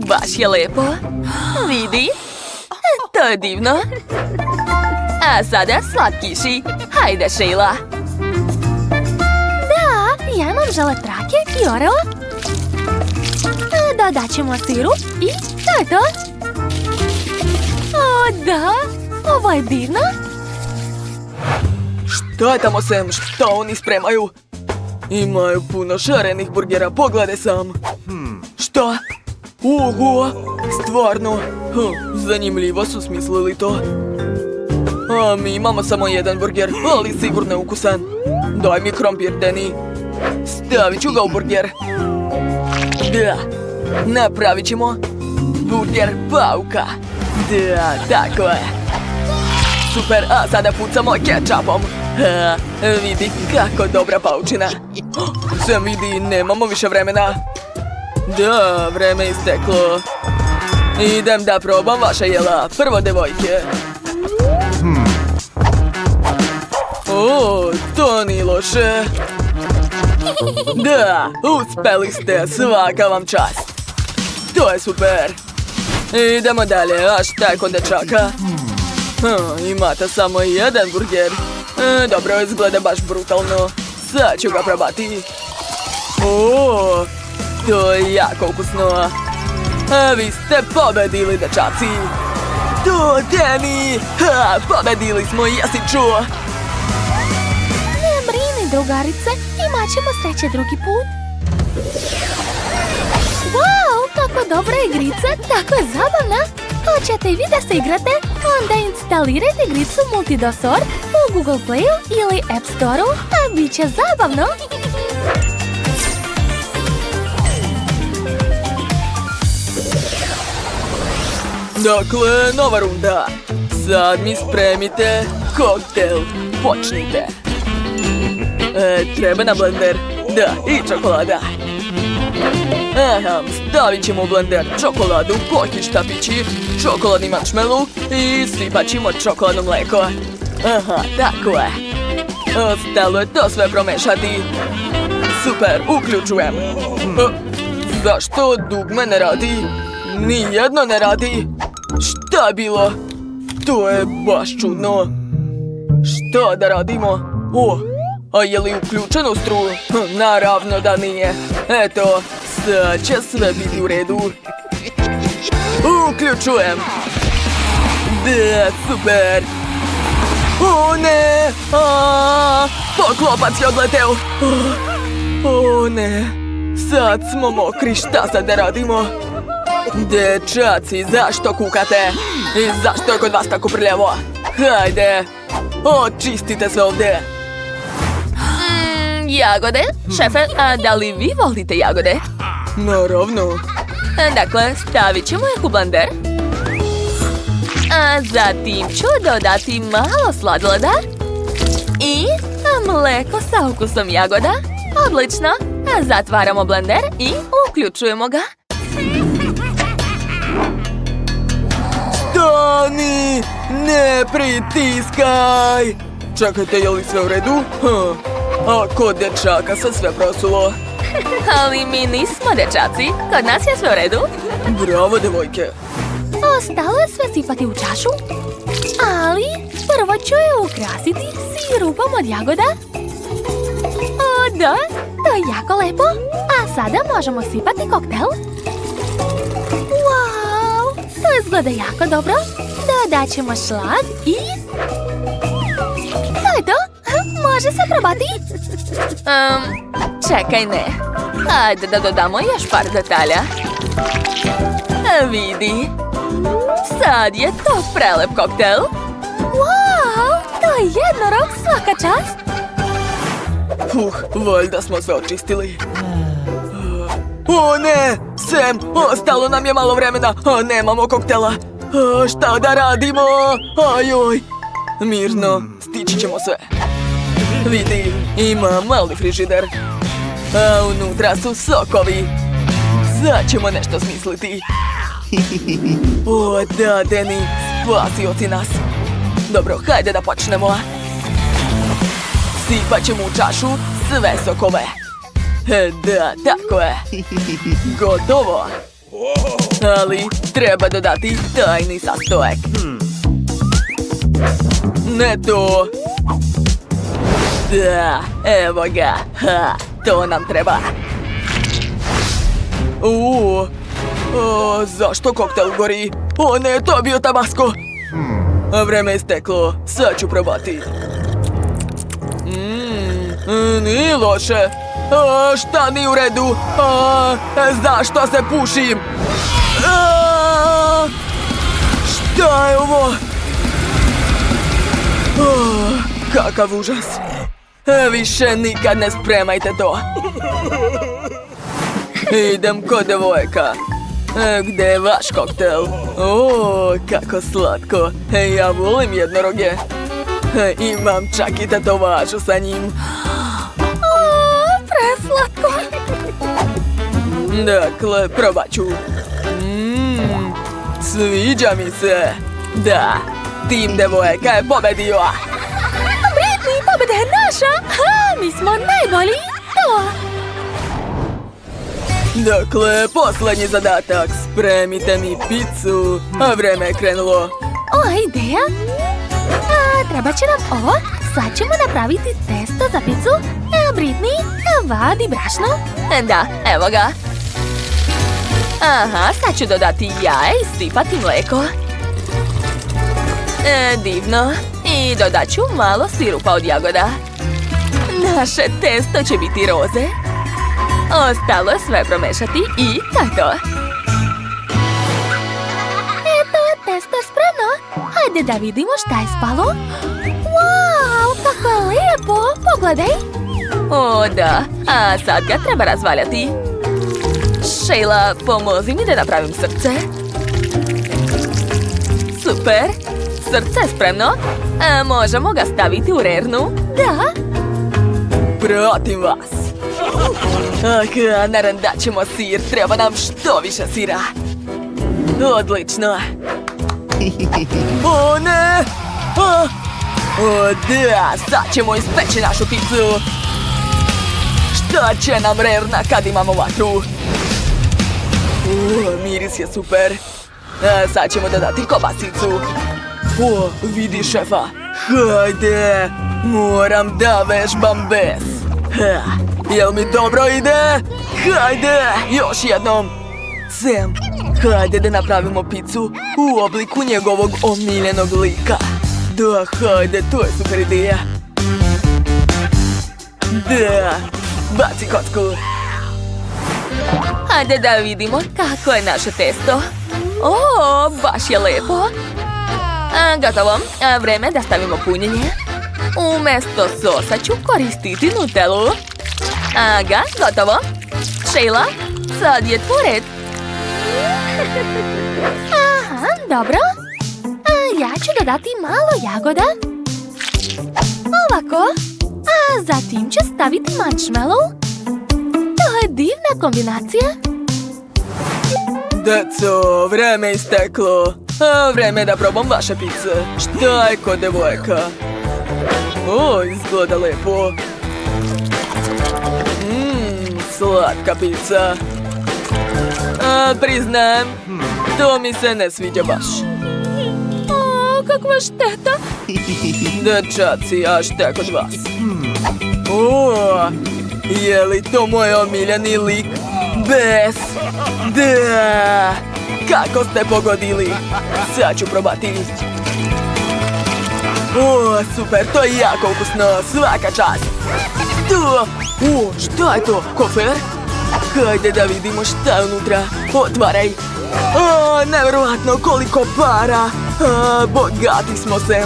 Baš je lepo. Vidi? To je divno. A sada slatkiši. Hajde, Sheila. Da, ja imam želetrake i oreo. Dodat ćemo siru i to je to. O, da, ovo je divno. Šta je tamo, Sam? Šta oni spremaju? Imaju puno šarenih burgera, pogledaj sam. Šta? Oho, stvarno. Zanimljivo su smislili to. A mi imamo samo jedan burger, ali sigurno je ukusan. Daj mi krompir, Danny. Stavit ću ga u burger. Da, napravit ćemo burger pauka. Da, tako je. Super, a sada pucamo kečapom. Vidi kako dobra paučina. Sam vidi, nemamo više vremena. Da, vreme isteklo. Idem da probam vaša jela. Prvo, devojke. O, to nije loše. Da, uspeli ste, svaka vam čast. To je super. Idemo dalje, a šta je kod dečaka? Imate samo jedan burger. Dobro, izgleda baš brutalno. Sad ću ga probati. O, to je jako ukusno. Vi ste pobedili, dečaci. To, Danny! Pobedili smo, jesi čuo? Ne brini, drugarice, imat ćemo sreće drugi put. Wow, kako dobra igrica, tako je zabavna. Hoćete i vi da se igrate? Onda instalirajte igricu Multidosor u Google Playu ili App Storeu, a bit će zabavno! Dakle, nova runda. Sad mi spremite koktel. Počnite. Treba na blender. Da, i čokolada. Aha, stavit ćemo u blender čokoladu, poki štapići, čokoladni marshmallow i sipat ćemo čokoladno mleko. Aha, tako je. Ostalo je to sve promešati. Super, uključujem. Zašto dugme ne radi? Nijedno ne radi. Šta je bilo? To je baš čudno. Šta da radimo? A je li uključeno u struju? Naravno da nije. Eto, sad će sve biti u redu. Uključujem. Da, super. O ne! Poklopac je odleteo. O ne. Sad smo mokri, šta sad da radimo? Dečaci, zašto kukate? I zašto je kod vas tako prljavo? Hajde, očistite se ovdje. Jagode? Šefe, a da li vi volite jagode? Naravno. Dakle, stavit ćemo ih u blender. A zatim ću dodati malo sladoleda i mleko sa ukusom jagoda. Odlično. Zatvaramo blender i uključujemo ga. Stani! Ne pritiskaj! Čekajte, je li sve u redu? A kod dečaka se sve prosulo. Ali mi nismo dečaci. Kod nas je sve u redu. Bravo, devojke. Ostalo je sve sipati u čašu, ali prvo ću je ukrasiti sirupom od jagoda. O da, to je jako lepo. A sada možemo sipati koktel. Wow, to izgleda jako dobro. Dodat ćemo šlag i... To je to. Može se probati. Čekaj, ne. Ajde da dodamo još par detalja. Vidi. Sad je to prelep koktel. Wow, to je jednorog, svaka čast. Valjda smo sve očistili. O ne, Sam, ostalo nam je malo vremena, a nemamo koktela. Šta da radimo? Ajoj. Mirno, stići ćemo sve. Vidi, ima mali frižider. A unutra su sokovi. Sad ćemo nešto smisliti. O da, Deni, spasio si nas. Dobro, hajde da počnemo. Sipat ćemo u čašu sve sokove. Da, tako je. Gotovo. Ali treba dodati tajni sastojak. Ne to. Da, evo ga. To nam treba. Zašto koktel gori? O ne, to je bio tabasco. Vreme je isteklo, sad ću probati. Nije loše. Šta nije u redu? Zašto se pušim? Šta je ovo? Kakav užas. Više nikad ne spremajte to. Idem kod devojka. Gde je vaš koktel? Kako slatko. Ja volim jednoroge. Imam čak i tetovažu sa njim. Preslatko. Dakle, probat ću. Sviđa mi se. Da, tim devojka je pobedio. Britney, pobeda je naša. Mi smo najbolji. Dakle, posljednji zadatak. Spremite mi picu. A vreme je krenulo. Ideja. Treba će nam ovo. Sad ćemo napraviti testo za picu. Britney, vadi brašno. Da, evo ga. Aha, sad ću dodati jaje i sipati mleko. Divno. I dodat ću malo sirupa od jagoda. Naše testo će biti roze. Ostalo je sve promešati i to je to. Eto, Hajde da vidimo šta je spalo. Wow, kako je lijepo. Pogledaj. O, da. A sad ga treba razvaljati. Sheila, pomozi mi da napravim srce. Super. Srce je spremno. Možemo ga staviti u rernu? Da. Pratim vas. Narandat ćemo sir. Treba nam što više sira. Odlično. O, ne! O, da! Sad ćemo ispeći našu picu. Šta će nam rerna kad imamo vatru? Miris je super. Sad ćemo dodati kobasicu. O, vidi šefa. Hajde! Moram da vežbam bes. Jel mi dobro ide? Hajde! Još jednom. Sam, hajde da napravimo picu u obliku njegovog omiljenog lika. Da, hajde, to je super ideja. Da, baci kocku. Hajde da vidimo kako je naše testo. O, baš je lepo. Gotovo, vreme da stavimo punjenje. Umjesto sosa ću koristiti Nutellu. Aga, gotovo. Sheila, sad je tvoj red. Aha, dobro. Ja ću dodati malo jagoda. Ovako. A zatim ću staviti marshmallow. To je divna kombinacija. Deco, vreme isteklo. Vreme da probam vaše pice. Šta je kod devojka? O, izgleda lepo. Slatka pizza. Priznajem, to mi se ne sviđa baš. O, kakva šteta. Dečaci, a šta kod vas? O, je li to moj omiljeni lik? Bes! Da! Kako ste pogodili? Sad ću probati. O, super, to je jako ukusno, svaka čast. To! O, šta je to? Kofer? Hajde da vidimo šta je unutra. Otvaraj. O, nevjerovatno koliko para. Bogati smo se.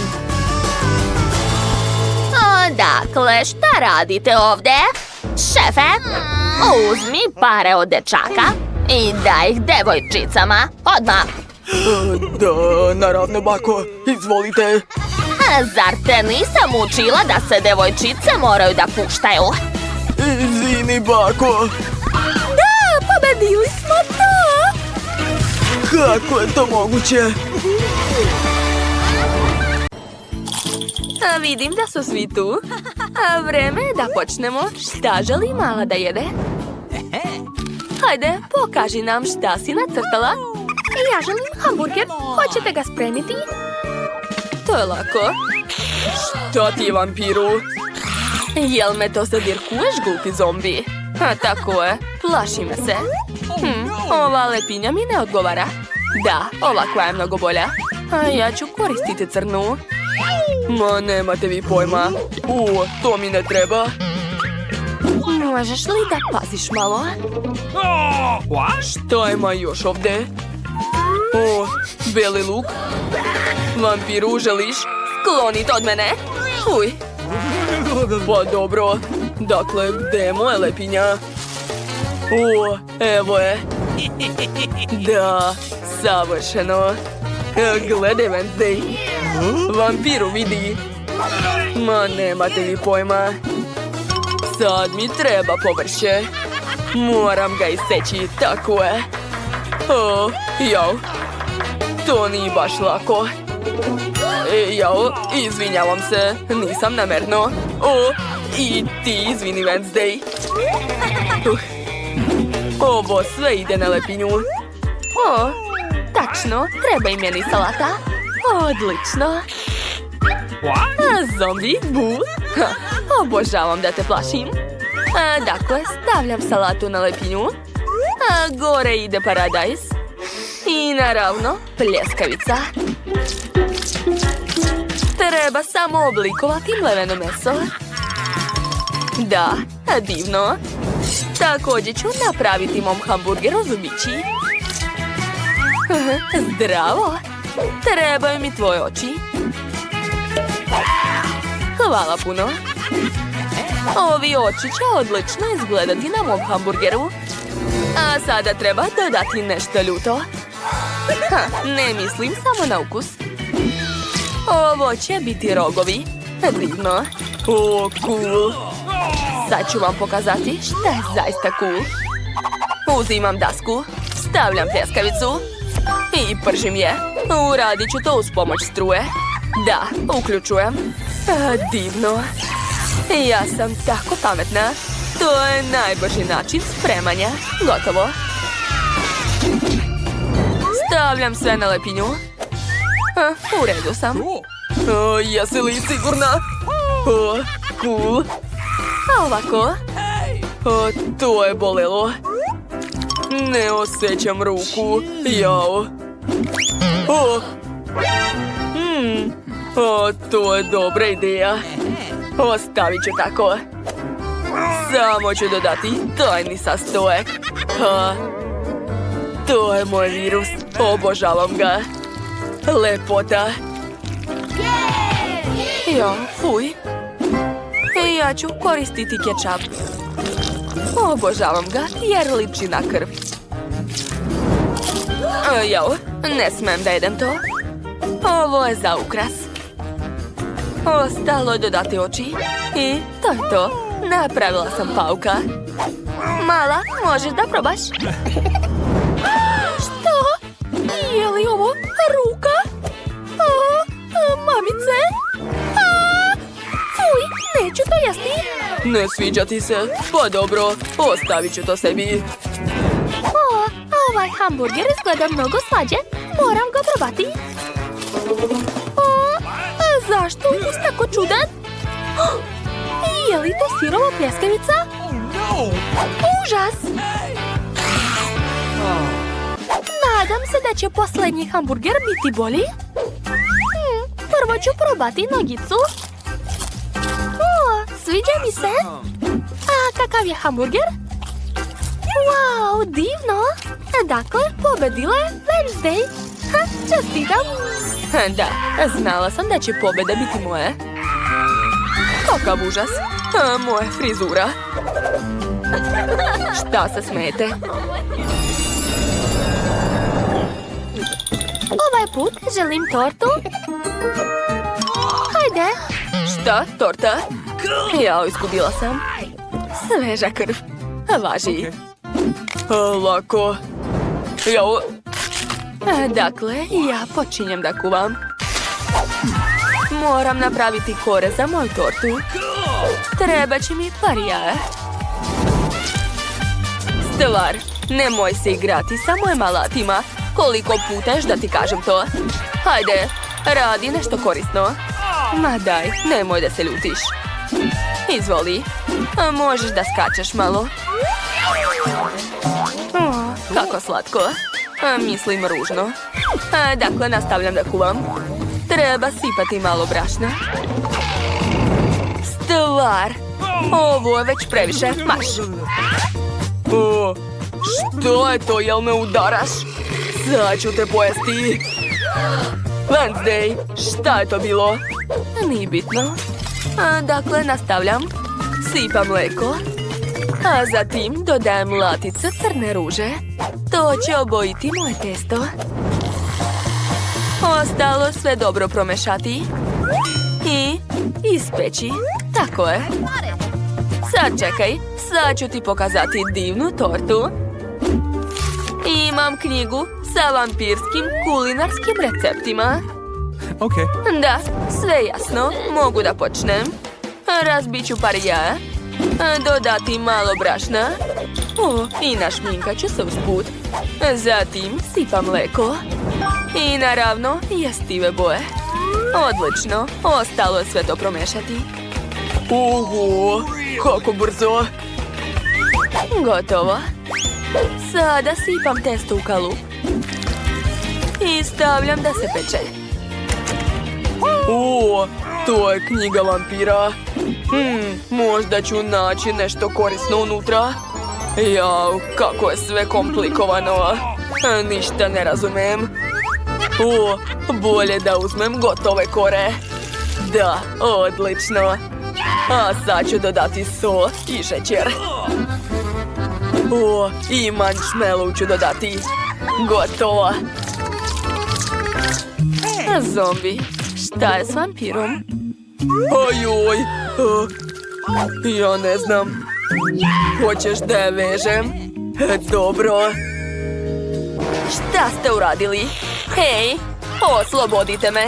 Dakle, šta radite ovdje? Šefe, uzmi pare od dečaka i daj ih devojčicama. Odmah. Da, naravno, bako. Izvolite. Zar te nisam učila da se devojčice moraju da puštaju? Izvini, bako. Da, pobedili smo to. Kako je to moguće? Vidim da su svi tu. Vreme je da počnemo. Šta želi mala da jede? Hajde, pokaži nam šta si nacrtala. Ja želim hamburger. Hoćete ga spremiti? To je lako. Što ti je, vampiru? Jel me to zadirkuješ, glupi zombi? Tako je, plaši me se. Ova lepinja mi ne odgovara. Da, ovakva je mnogo bolja. A ja ću koristiti crnu. Ma, nemate vi pojma. To mi ne treba. Možeš li da paziš malo? Šta ima još ovdje? O, beli luk. Vampiru, želiš? Sklonit od mene. Uj. Pa dobro. Dakle, gdje je moja lepinja? O, evo je. Da, savršeno. Gledaj, Wednesday. Vampiru, vidi. Ma, nemate vi pojma. Sad mi treba povrće. Moram ga iseći, tako je. O, jao. To nije baš lako. Jao, izvinjavam se. Nisam namerno. O, i ti izvini, Wednesday. Ovo sve ide na lepinju. O, tačno, treba i meni salata. Odlično. Zombi, bu. Obožavam da te plašim. Dakle, stavljam salatu na lepinju. Gore ide paradajz. I naravno, pljeskavica. Treba samo oblikovati mleveno meso. Da, divno. Također ću napraviti mom hamburgeru zubići. Zdravo! Trebaju mi tvoje oči. Hvala puno. Ovi oči će odlično izgledati na mom hamburgeru. A sada treba dodati nešto ljuto. Ne mislim samo na ukus. Ovo će biti rogovi. Divno. O, cool. Sad ću vam pokazati šta je zaista cool. Uzimam dasku, stavljam pljeskavicu i pržim je. Uradit ću to uz pomoć struje. Da, uključujem. Divno. Ja sam tako pametna. To je najbrži način spremanja. Gotovo. Stavljam sve na lepinju. U redu sam. Jesi li sigurna? Cool. A ovako? To je bolelo. Ne osjećam ruku. Jao. To je dobra ideja. Ostavit ću tako. Samo ću dodati tajni sastojak. To je moj virus. Obožavam ga. Lepota. Ja, fuj. Ja ću koristiti kečap. Obožavam ga jer liči na krv. Jao, ne smem da jedem to. Ovo je za ukras. Ostalo je dodati oči. I to je to. Napravila sam pauka. Mala, možeš da probaš? Što? Je li ovo ruka? Mamice? Fuj, neću to jesti. Ne sviđa ti se? Pa dobro, ostavit ću to sebi. Ovaj hamburger izgleda mnogo slađe. Moram ga probati. Zašto je tako čudan? Je li to sirova pljeskavica? Užas! Nadam se da će posljednji hamburger biti bolji. Prvo ću probati nogicu. Sviđa mi se. A kakav je hamburger? Wow, divno. Dakle, pobedila je Wednesday. Čestitam. Da, znala sam da će pobjeda biti moje. Kakav užas. Moja frizura. Šta se smete? Ovaj put želim tortu. Hajde. Šta? Torta? Jao, izgubila sam. Sveža krv. Važi. Lako. Jao. Dakle, ja počinjem da kuvam. Moram napraviti kore za moju tortu. Treba će mi par jaja. Stvar, nemoj se igrati sa mojim alatima. Koliko putaš da ti kažem to? Hajde, radi nešto korisno. Ma daj, nemoj da se ljutiš. Izvoli. Možeš da skačeš malo. Kako slatko. Mislim ružno. Dakle, nastavljam da kuvam. Treba sipati malo brašna. Stvar. Ovo je već previše. Marš. Što je to? Jel me udaraš? Sad ću te pojesti. Wednesday, šta je to bilo? Nije bitno. Dakle, nastavljam. Sipam mleko. A zatim dodajem latice crne ruže. To će obojiti moje testo. Ostalo sve dobro promešati. I ispeći. Tako je. Sad čekaj. Sad ću ti pokazati divnu tortu. Imam knjigu sa vampirskim kulinarskim receptima. Da, sve jasno. Mogu da počnem. Razbit ću par jaja. Dodati malo brašna. I našminkat ću se usput. Zatim sipam mleko. I naravno jestive boje. Odlično. Ostalo je sve to promešati. Oho, kako brzo. Gotovo. Sada sipam testo u kalup. I stavljam da se peče. To je knjiga vampira. Možda ću naći nešto korisno unutra. Jao, kako je sve komplikovano. Ništa ne razumem. O, bolje da uzmem gotove kore. Da, odlično. A sad ću dodati so i šećer. O, i marshmallow ću dodati. Gotovo. Zombi, šta je s vampirom? Ojoj, ja ne znam. Hoćeš da je vežem? Dobro. Šta ste uradili? Hej, oslobodite me.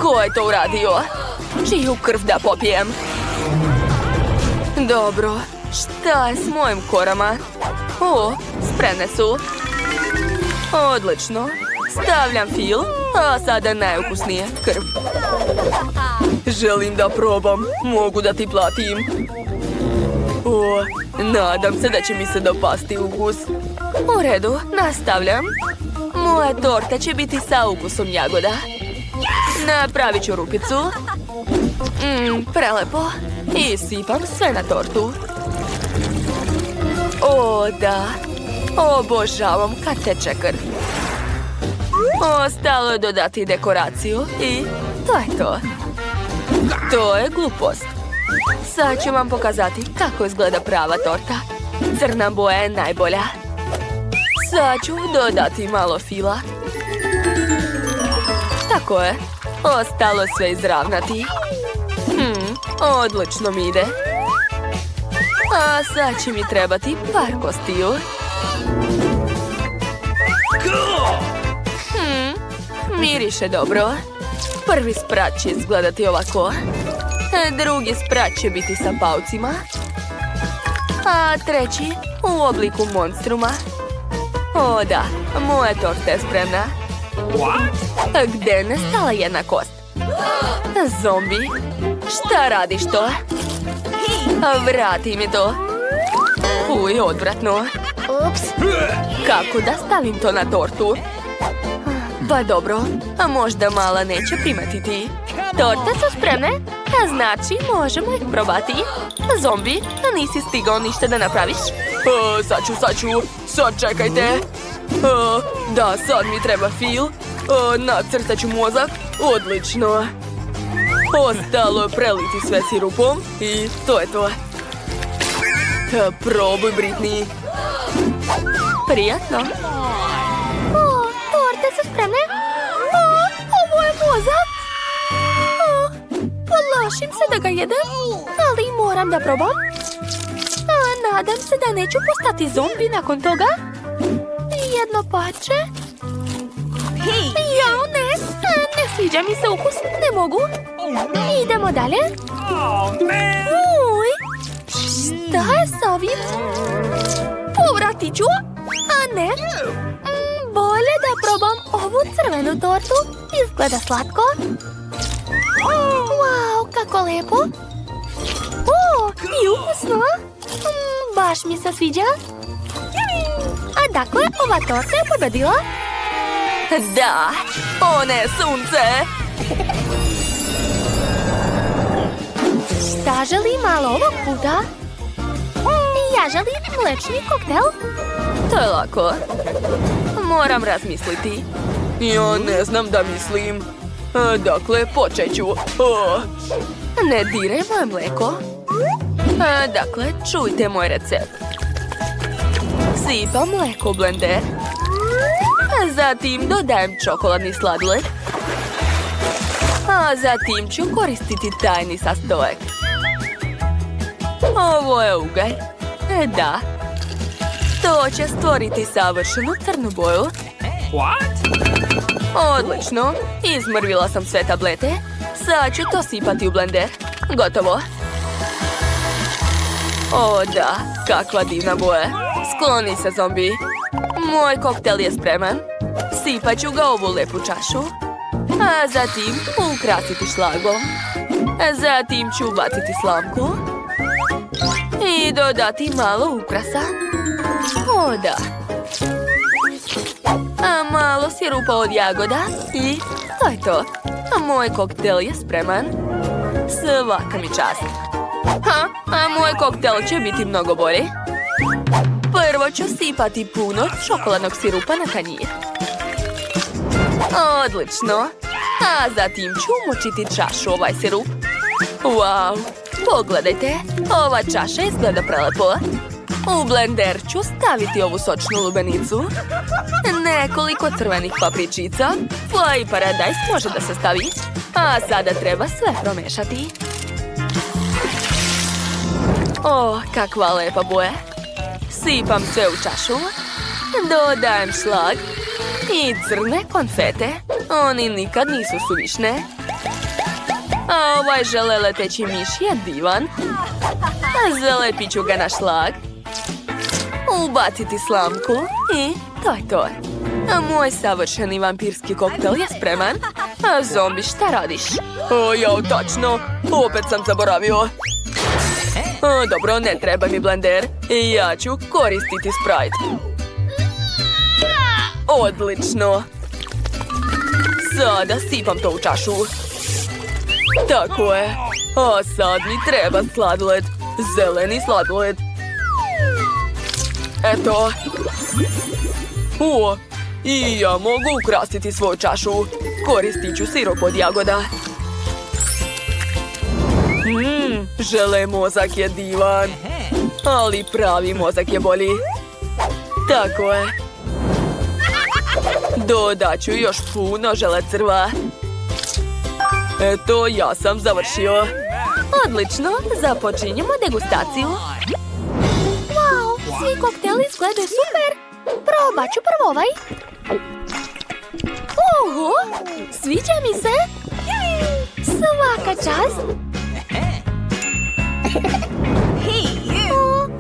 Ko je to uradio? Čiju krv da popijem? Dobro, šta je s mojim korama? O, spremne su. Odlično. Stavljam fil, a sada najukusnije krv. Želim da probam. Mogu da ti platim. O, nadam se da će mi se dopasti ukus. U redu, nastavljam. Moja torta će biti sa ukusom jagoda. Napravit ću rupicu. Prelepo. I sipam sve na tortu. O, da. Obožavam kad teče krv. Ostalo je dodati dekoraciju i to je to. To je glupost. Sad ću vam pokazati kako izgleda prava torta. Crna boja je najbolja. Sad ću dodati malo fila. Tako je. Ostalo je sve izravnati. Odlično mi ide. A sad će mi trebati par kostiju. Miriše dobro. Prvi sprat će izgledati ovako. Drugi sprat će biti sa paucima. A treći u obliku monstruma. O da, moja torta je spremna. Gde je nestala jedna kost? Zombi, šta radiš to? Vrati mi to. Uj, odvratno. Ups. Kako da stavim to na tortu? Pa dobro, a možda mala neće primetiti. Torte su spremne, a znači možemo ih probati. Zombi, a nisi stigao ništa da napraviš? Sad ću, sad čekajte. Da, sad mi treba fil. Nacrtat ću mozak, odlično. Ostalo je preliti sve sirupom i to je to. Probuj, Britney. Prijatno. Torte su spremne. Ovo je mozak. Plašim se da ga jedem, ali moram da probam. Nadam se da neću postati zombi nakon toga. Jedno parče. Jao, ne sviđa mi se ukus, ne mogu. Idemo dalje. Uj, šta je s ovim? Povratit ću, a ne. Bolje da probam ovu crvenu tortu. Izgleda slatko. Wow, kako lepo. O, i ukusno. Baš mi se sviđa. A dakle, ova torta je pobedila. Da, ona je sunce. Šta želi malo ovog puta? Ja želim mlečni koktel. To je lako. Moram razmisliti. Ja ne znam da mislim. Dakle, počet ću. Ne diraj moje mleko. Dakle, čujte moj recept. Sipam mleko u blender. Zatim dodajem čokoladni sladoled. A zatim ću koristiti tajni sastojak. Ovo je ugalj. Da. To će stvoriti savršenu crnu boju. Odlično. Izmrvila sam sve tablete. Sad ću to sipati u blender. Gotovo. O da, kakva divna boja. Skloni se, zombi. Moj koktel je spreman. Sipat ću ga u ovu lepu čašu. A zatim ukrasiti šlagom. Zatim ću ubaciti slamku. I dodati malo ukrasa. O da. A malo sirupa od jagoda. I to je to. A moj koktel je spreman. Svaka mi čast. A moj koktel će biti mnogo bolji. Prvo ću sipati puno čokoladnog sirupa na tanjir. Odlično. A zatim ću močiti čašu ovaj sirup. Wow, pogledajte, ova čaša izgleda prelepo. U blender ću staviti ovu sočnu lubenicu. Nekoliko crvenih papričica. Fly paradajz može da se stavi. A sada treba sve promešati. O, kakva lepa boja. Sipam sve u čašu. Dodajem šlag. I crne konfete. Oni nikad nisu suvišne. A ovaj žele leteći miš je divan. Zalepit ću ga na šlag. Ubaciti slamku. I to je to. Moj savršeni vampirski koktel je spreman. A zombi, šta radiš? O, jao, tačno. Opet sam zaboravio. O, dobro, ne treba mi blender. Ja ću koristiti Sprite. Odlično. Sada sipam to u čašu. Tako je. A sad mi treba sladoled. Zeleni sladoled. Eto. O, i ja mogu ukrasiti svoju čašu. Koristit ću sirup od jagoda. Žele mozak je divan. Ali pravi mozak je bolji. Tako je. Dodat ću još puno žele crva. Eto, ja sam završio. Odlično, započinjemo degustaciju. Wow, svi kokteli izgledaju super. Probat ću prvo ovaj. Oho, sviđa mi se. Svaka čast.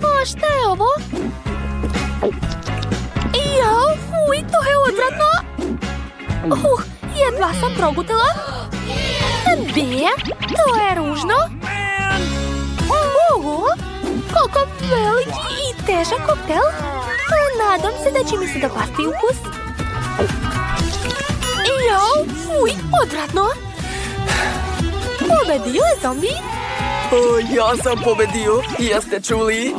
A šta je ovo? Jao, fuj, to je odvratno. Jedva sam progutala. B, to je ružno. Oho, koliko veliki i težak koktel. Nadam se da će mi se dopasti ukus. Jao, fuj, odvratno. Pobedio je zombi. O, ja sam pobedio. Jeste čuli?